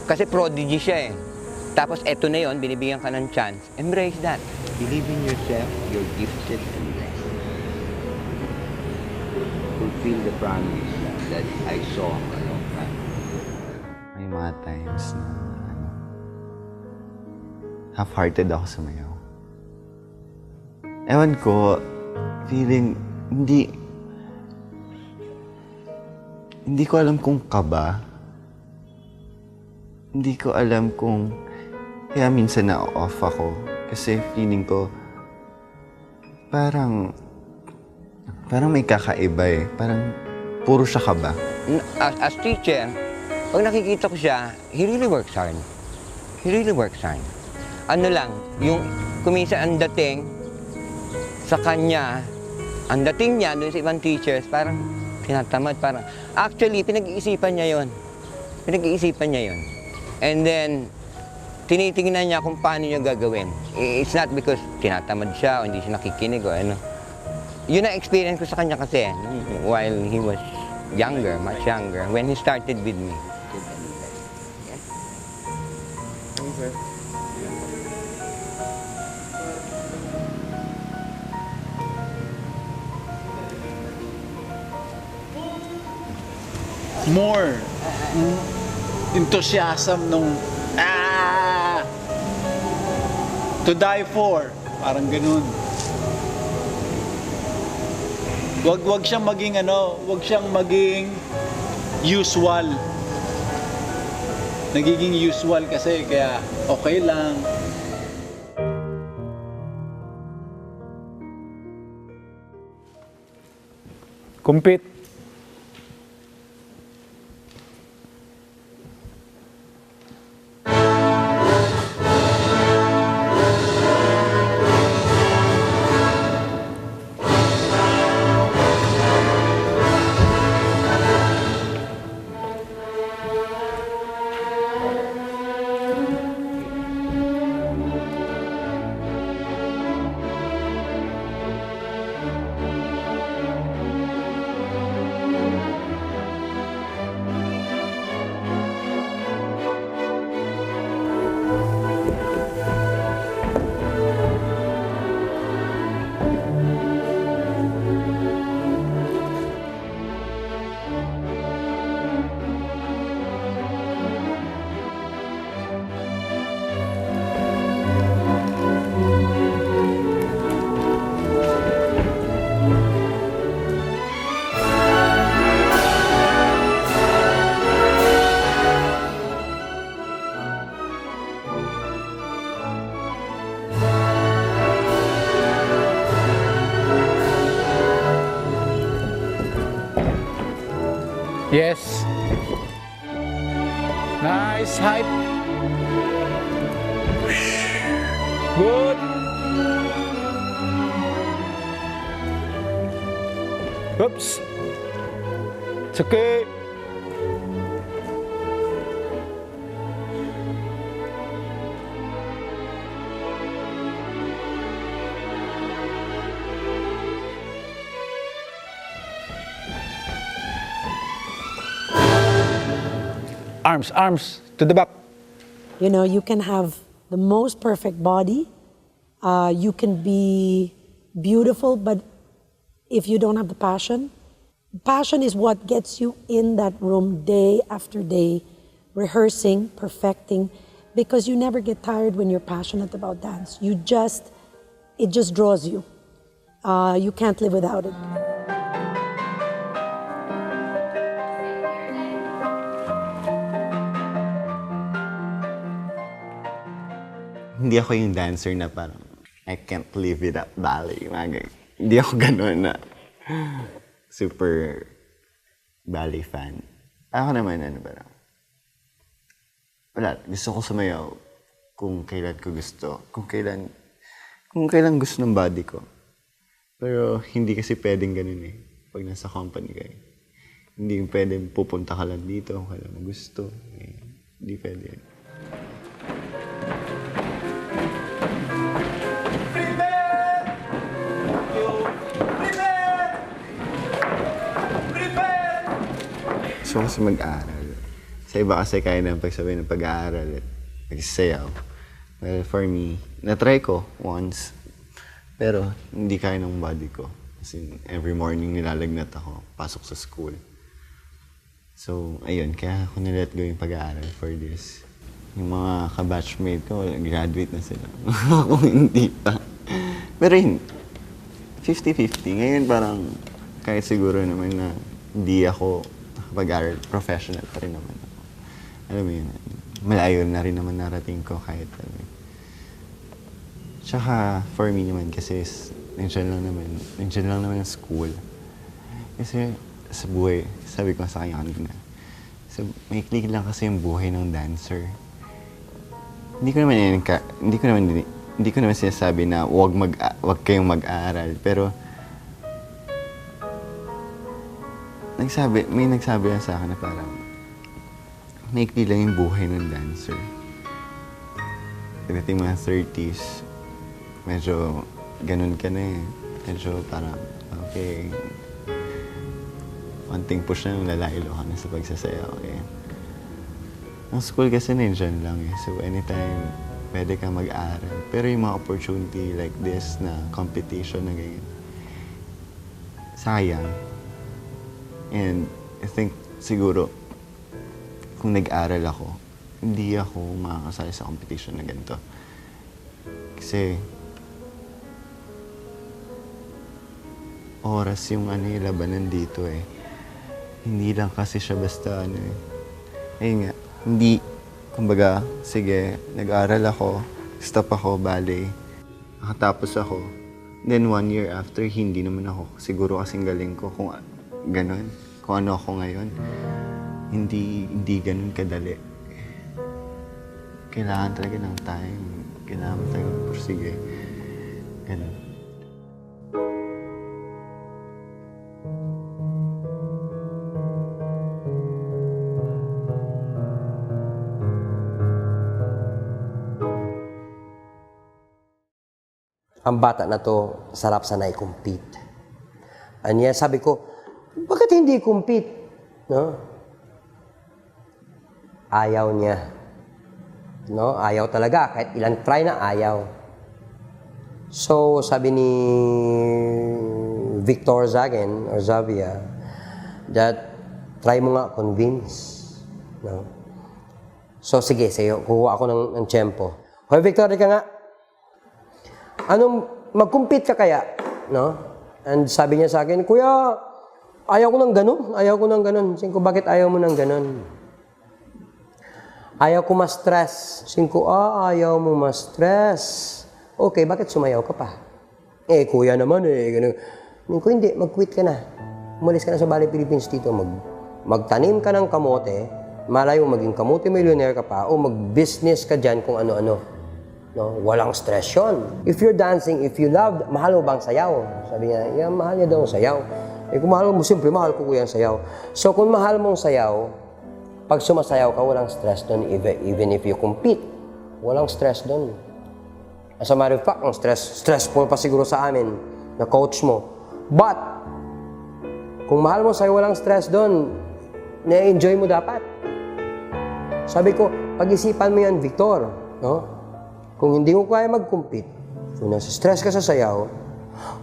Kasi prodigy siya Tapos eto na yon, binibigyan ka ng chance. Embrace that. Believe in yourself, you're gifted and blessed. Fulfill the promise that I saw a long time.
May mga times na half-hearted ako sumayaw. Ewan ko, feeling hindi ko alam kung kaba. Hindi ko alam kung kaya minsan na-off ako. Kasi feeling ko parang may kakaiba Parang puro siya kaba.
As teacher, pag nakikita ko siya, he really works hard. He really works hard. Ano lang, yung kuminsan ang dating sa kanya, ang dating niya doon sa ibang teachers, parang tinatamad, parang... Actually, pinag-iisipan niya yon. Pinag-iisipan niya yon. And then, tinitingnan niya kung paano niya gagawin. It's not because tinatamad siya o hindi siya nakikinig o ano. Yun ang experience ko sa kanya kasi while he was younger, much younger, when he started with me.
More enthusiasm nung to die for, parang ganun. Wag siyang maging wag siyang maging usual. Nagiging usual kasi kaya okay lang. Compete. Yes. Nice hype. Good. Oops. It's okay. Arms to the back.
You know, you can have the most perfect body. You can be beautiful, but if you don't have the passion is what gets you in that room day after day, rehearsing, perfecting, because you never get tired when you're passionate about dance. It just draws you. You can't live without it.
Hindi ako yung dancer na parang, I can't live without ballet. Hindi ako gano'n na super ballet fan. Ako naman, parang, wala, gusto ko sumayaw kung kailan ko gusto. Kung kailan gusto ng body ko. Pero hindi kasi pwedeng ganun eh. Pag nasa company kayo. Hindi pwedeng pupunta ka lang dito kung kailan mo gusto. Hindi pwede yun. Gusto ko kasi mag-aaral. Sa iba kasi kaya na pagsabi ng pag-aaral at pagsasayaw. Well, for me, na-try ko once. Pero hindi kaya ng body ko. Kasi every morning nilalagnat ako, pasok sa school. So, ayun, kaya ako nilet go yung pag-aaral for this. Yung mga kabatchmate ko, graduate na sila. Ako hindi pa. Pero yun, 50-50. Ngayon parang kahit siguro naman na hindi ako pag-aaral, professional pa rin naman ako. Alam mo yun, malayo na rin naman narating ko kahit Tsaka for me naman kasi nandiyan lang naman ang school. Kasi sa buhay, sabi ko sa kanya kanina, maikli lang kasi yung buhay ng dancer. Hindi ko naman sinasabi na wag kayong mag-aaral, pero may nagsabi lang sa akin na parang maikli lang yung buhay ng dancer. Pagdating mga 30s, medyo ganun ka na eh. Medyo parang, okay, konting push na yung lalaylo ka na sa pagsasayaw eh. Ang school kasi nandiyan lang eh. So anytime, pwede ka mag-aaral. Pero yung mga opportunity like this na competition na ganyan, sayang. And I think siguro, kung nag-aral ako, hindi ako makakasali sa competition na ganito. Kasi, oras yung labanan dito eh. Hindi lang kasi siya basta ayun nga, hindi, kumbaga, sige, nag-aral ako, stop ako, ballet, nakatapos ako. Then 1 year after, hindi naman ako siguro kasing galing ko kung ganon, kung ano ako ngayon. Hindi ganun kadali. Kailangan talaga ng time. Kailangan talaga pursige. Ganun.
Ang bata na to, sarap sanay compete. Anya, sabi ko, bakit hindi compete? No? Ayaw niya. No? Ayaw talaga. Kahit ilang try na, ayaw. So, sabi ni Victor Zagen, or Zavia, that try mo nga convince. No? So, sige, sa'yo, kuha ako ng tiyempo. Hoy, Victor, ka nga. Mag-compete ka kaya? No? And sabi niya sa akin, Kuya, ayaw ko ng ganun. Ayaw ko ng ganun. Sabi ko, bakit ayaw mo ng ganun? Ayaw ko ma-stress. Sabi ko, ayaw mo ma-stress. Okay, bakit sumayaw ka pa? Kuya naman ganun. Sabi ko, hindi, mag-quit ka na. Umalis ka na sa Ballet Philippines dito. magtanim ka ng kamote, malayo maging kamote millionaire ka pa, o mag-business ka dyan kung ano-ano. No? Walang stress yun. If you're dancing, if you love, mahal mo bang sayaw? Sabi niya, yeah, mahal niya daw sayaw. Eh kung mahal mo, siyempre mahal ko yung sayaw. So kung mahal mong sayaw, pag sumasayaw ka, walang stress doon, even if you compete. Walang stress doon. As a matter of fact, ang stressful pa siguro sa amin na coach mo. But, kung mahal mo sa'yo, walang stress doon, na-enjoy mo dapat. Sabi ko, pag-isipan mo yan, Victor. No? Kung hindi mo kaya mag-compete, kung nasa stress ka sa sayaw,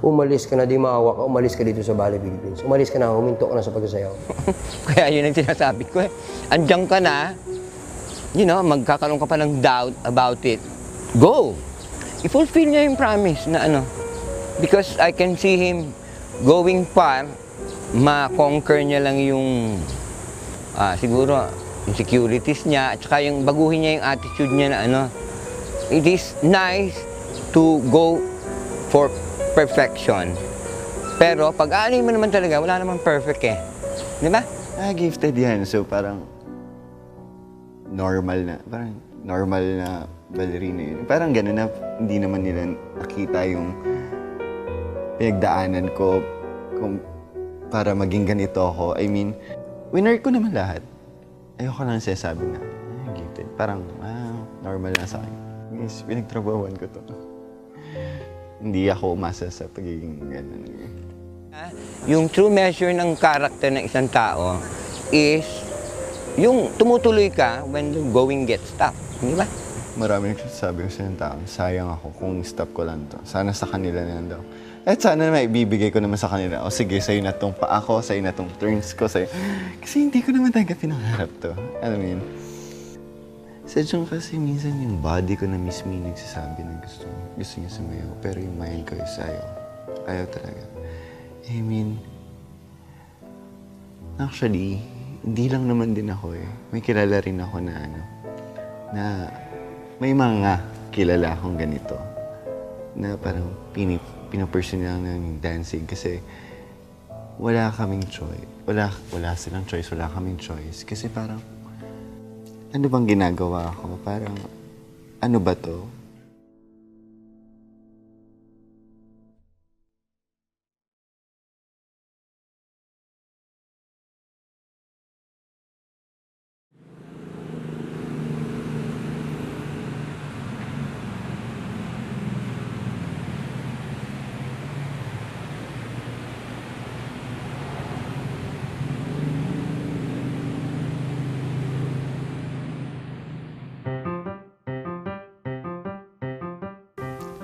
umalis ka na, di maawa ka, umalis ka dito sa Bale, Philippines. Umalis ka na, huminto ka na sa pagsasayaw.
Kaya yun ang sinasabi ko eh. Andiyan ka na, magkakaroon ka pa ng doubt about it. Go! I-fulfill niya yung promise na because I can see him going far, ma-conquer niya lang yung siguro insecurities niya at saka yung baguhin niya yung attitude niya na it is nice to go for perfection. Pero pag aanin mo naman talaga, wala namang perfect eh. Di ba?
Gifted yan. So parang normal na ballerina yun. Parang gano'n na hindi naman nila nakita yung pinagdaanan ko kung para maging ganito ako. I mean, winner ko naman lahat. Ayoko lang sabi na, gifted. Parang, normal na sa akin. Yes, pinagtrabahuan ko to. Hindi ako umasa sa pagiging gano'n.
Yung true measure ng character ng isang tao is yung tumutuloy ka when the going gets tough. Di ba?
Marami nagsasabi ko sa ng tao, sayang ako kung stop ko lang to. Sana sa kanila na lang daw. At sana naman ibibigay ko naman sa kanila, o sige, sa'yo na tong pa ako, sa'yo na tong turns ko, sa'yo. Kasi hindi ko naman talaga pinangarap to. Alam mo yun? Sadyang kasi minsan yung body ko na mismo yung nagsasabi na gusto niya sumayaw, pero yung mind ko is ayaw talaga. I mean, actually, hindi lang naman din ako eh. May kilala rin ako na na may mga kilala akong ganito na parang pinapursue nila ng dancing kasi wala kaming choice. Wala silang choice, wala kaming choice. Kasi parang, ano bang ginagawa ko? Parang, ano ba to?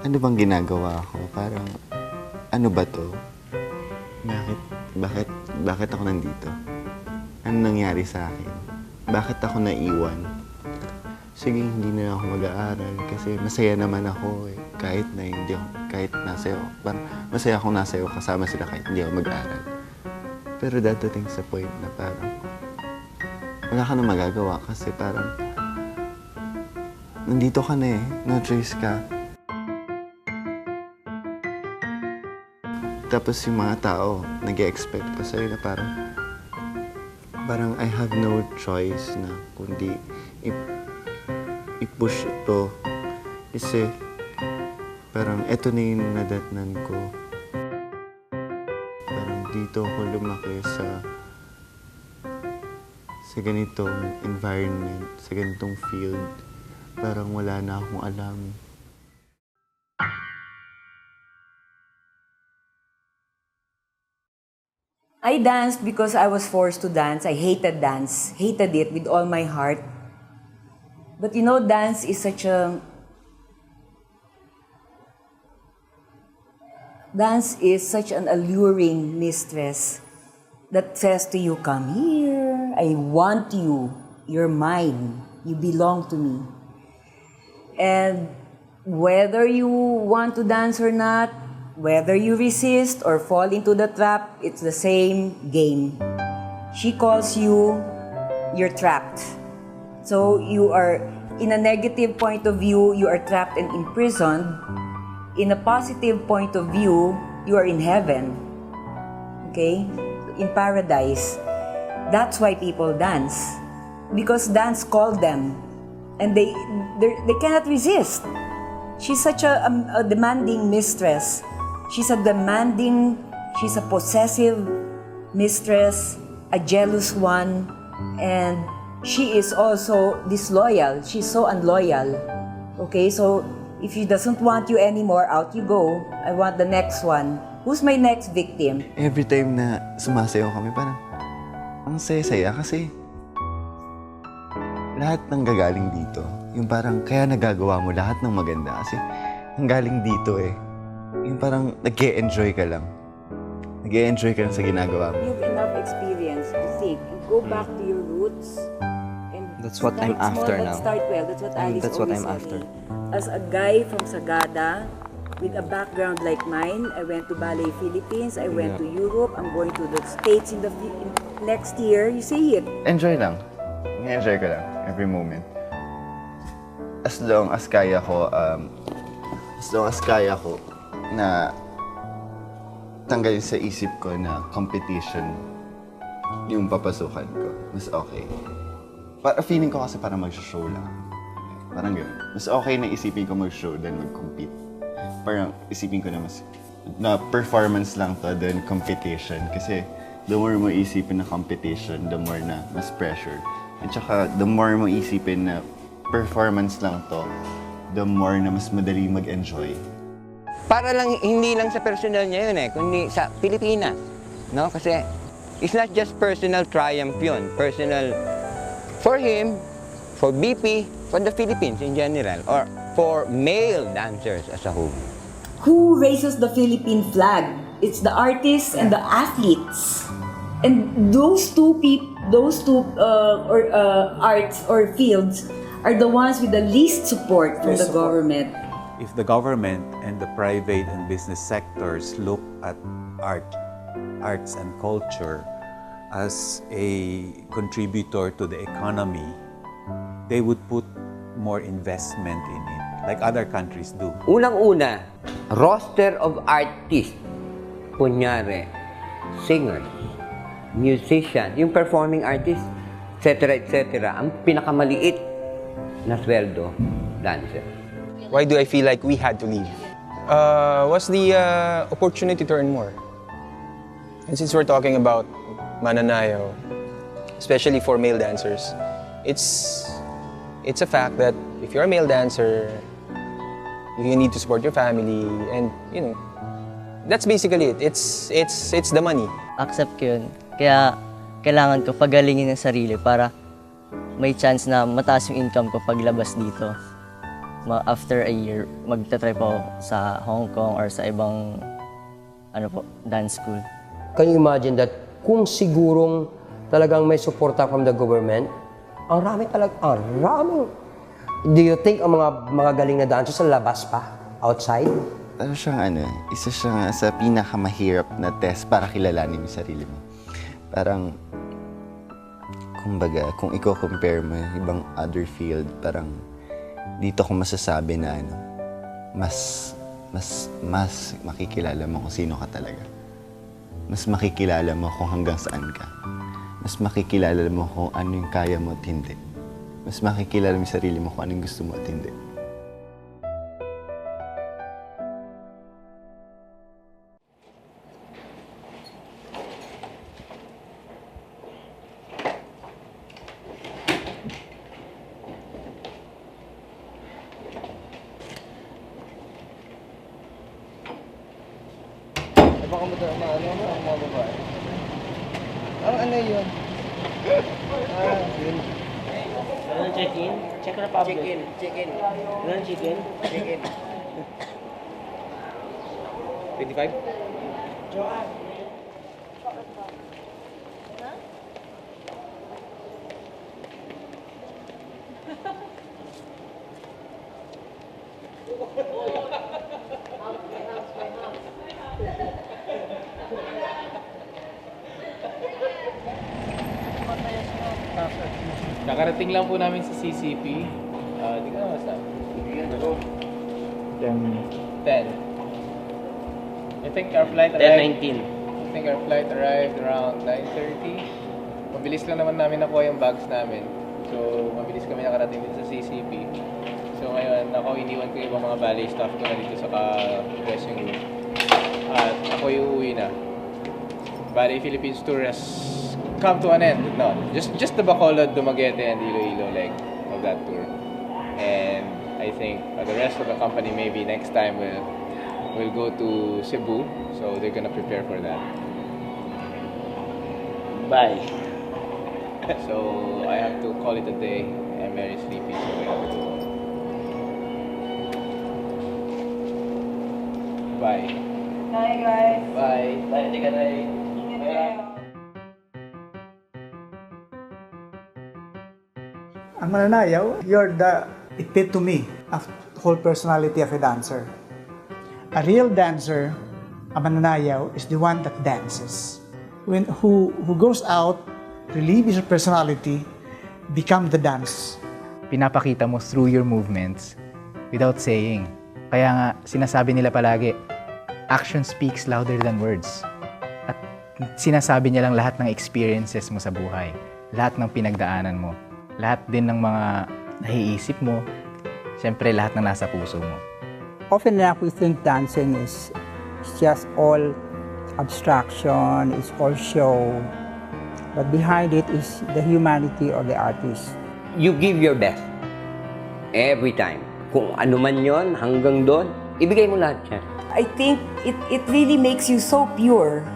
Ano bang ginagawa ko? Parang, ano ba to? Bakit ako nandito? Ano nangyari sa akin? Bakit ako naiwan? Sige, hindi na ako mag-aaral kasi masaya naman ako eh. Kahit nasa iyo. Parang masaya akong nasa iyo kasama sila kahit hindi ako mag-aaral. Pero dadating sa point na parang wala ka na magagawa kasi parang nandito ka na eh. No choice ka. Tapos yung mga tao, nag-expect pa sa'yo na parang I have no choice na kundi i-push ito. Kasi parang eto na yung nadatnan ko. Parang dito ako lumaki sa ganitong environment, sa ganitong field. Parang wala na akong alam.
I danced because I was forced to dance. I hated dance. Hated it with all my heart. But you know, dance is such an alluring mistress that says to you, come here, I want you, you're mine, you belong to me. And whether you want to dance or not, whether you resist or fall into the trap, it's the same game. She calls you, you're trapped. So you are, in a negative point of view, you are trapped and imprisoned. In a positive point of view, you are in heaven. Okay? In paradise. That's why people dance. Because dance called them. And they cannot resist. She's such a demanding mistress. She's a possessive mistress, a jealous one, and she is also disloyal. She's so unloyal. Okay, so if she doesn't want you anymore, out you go. I want the next one. Who's my next victim?
Every time na sumasayaw kami, parang ang saya-saya kasi lahat ng gagaling dito. Yung parang kaya nagagawa mo lahat ng maganda kasi ang galing dito eh. Yung parang nag-e-enjoy ka lang. Nag-e-enjoy ka lang sa ginagawa mo.
You have enough experience to think and go back to your roots. And
That's what I'm after now.
Start well. That's what Alice
That's what
always
I'm
said.
after.
As a guy from Sagada, with a background like mine, I went to Ballet Philippines, I went to Europe, I'm going to the States in next year. You see it.
Enjoy lang. Enjoy ko lang. Every moment. As long as kaya ko, na tanggalin sa isip ko na competition yung papasukan ko, mas okay. Feeling ko kasi parang mag-show lang. Parang gano'n. Mas okay na isipin ko mag-show than mag-compete. Parang isipin ko na performance lang to than competition. Kasi the more mo isipin na competition, the more na mas pressure. At saka the more mo isipin na performance lang to, the more na mas madali mag-enjoy.
Para lang, hindi lang sa personal niya yun kundi sa Pilipinas. No? Kasi it's not just personal triumph yun. Personal for him, for BP, for the Philippines in general, or for male dancers as a whole.
Who raises the Philippine flag? It's the artists and the athletes. And those two arts or fields are the ones with the least support from the government.
If the government and the private and business sectors look at arts and culture as a contributor to the economy, they would put more investment in it, like other countries do.
Unang-una, roster of artists, kunyari, singers, musicians, yung performing artists, etc. Ang pinakamaliit na sweldo, dancer.
Why do I feel like we had to leave? Was the opportunity to earn more. And since we're talking about mananayaw, especially for male dancers, it's a fact that if you're a male dancer, you need to support your family, and that's basically it. It's the money.
Accept ko yun. Kaya kailangan ko pagalingin ang sarili para may chance na mataas yung income ko paglabas dito. After a year, magta-try po sa Hong Kong or sa ibang dance school.
Can you imagine that kung sigurong talagang may suporta from the government, ang rami. Do you think ang mga galing na dancers sa labas pa? Outside?
Isa siyang sa pinakamahirap na test para kilalanin yung sarili mo. Parang, kumbaga, kung i-compare mo ibang other field, parang dito ko masasabi na mas makikilala mo kung sino ka talaga. Mas makikilala mo kung hanggang saan ka. Mas makikilala mo kung ano yung kaya mo at hindi. Mas makikilala mo yung sarili mo kung ano yung gusto mo at hindi.
Baka mo ang mga babae. Ano yun? Yun.
Check-in? Check na Pablo. Check-in. Ano chicken? Check-in.
25?
Nakarating lang po namin sa CCP. Di ka na basta. 10. I think our flight arrived...
10:19.
I think our flight arrived around 9:30 from
bilis lang naman namin nakuha yung bags namin. So, mabilis kami nakarating dito sa CCP. So, ngayon, ako iniwan ko yung ibang mga ballet staff ko na dito sa dressing room. At ako yung uuwi na. Ballet Philippines tour has come to an end. No, just the Bacolod, Dumaguete, and Iloilo leg of that tour. And I think the rest of the company maybe next time will go to Cebu. So they're gonna prepare for that. Bye. So I have to call it a day. I'm very sleepy, so I have to go. Bye.
Bye, guys.
Bye. Bye. Tika na
Ang Mananayaw, you're the epitome of the whole personality of a dancer. A real dancer, a Mananayaw, is the one that dances. Who goes out, relieve his personality, become the dance.
Pinapakita mo through your movements without saying. Kaya nga, sinasabi nila palagi, action speaks louder than words. At sinasabi niya lang lahat ng experiences mo sa buhay. Lahat ng pinagdaanan mo. Lahat din ng mga naiisip mo. Siyempre, lahat ng nasa puso mo.
Often enough, we think dancing is just all abstraction, it's all show. But behind it is the humanity of the artist.
You give your best. Every time. Kung ano man yon, hanggang doon, ibigay mo lahat yan.
I think it really makes you so pure.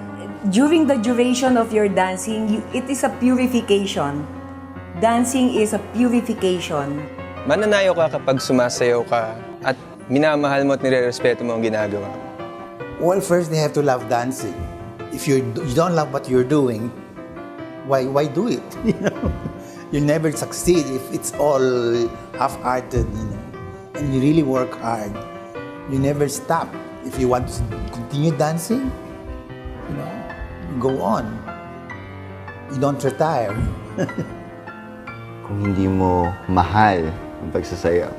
During the duration of your dancing, it is a purification. Dancing is a purification.
Mananayaw ka kapag sumasayaw ka at minamahal mo at nire-respeto mo ang ginagawa.
Well, first they have to love dancing. If you don't love what you're doing, why do it? You know, you'll never succeed if it's all half-hearted. You know, and you really work hard. You never stop. If you want to continue dancing, you know, go on. You don't retire.
Kung hindi mo mahal ang pagsasayaw,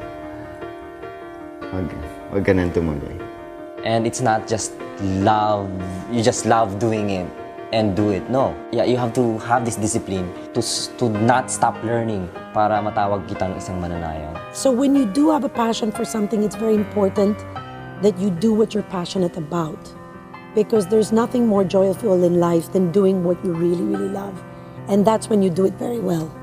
wag ka nang tumuloy.
And it's not just love, you just love doing it and do it. No. Yeah, you have to have this discipline to not stop learning para matawag kitang isang mananayaw.
So when you do have a passion for something, it's very important that you do what you're passionate about. Because there's nothing more joyful in life than doing what you really, really love. And that's when you do it very well.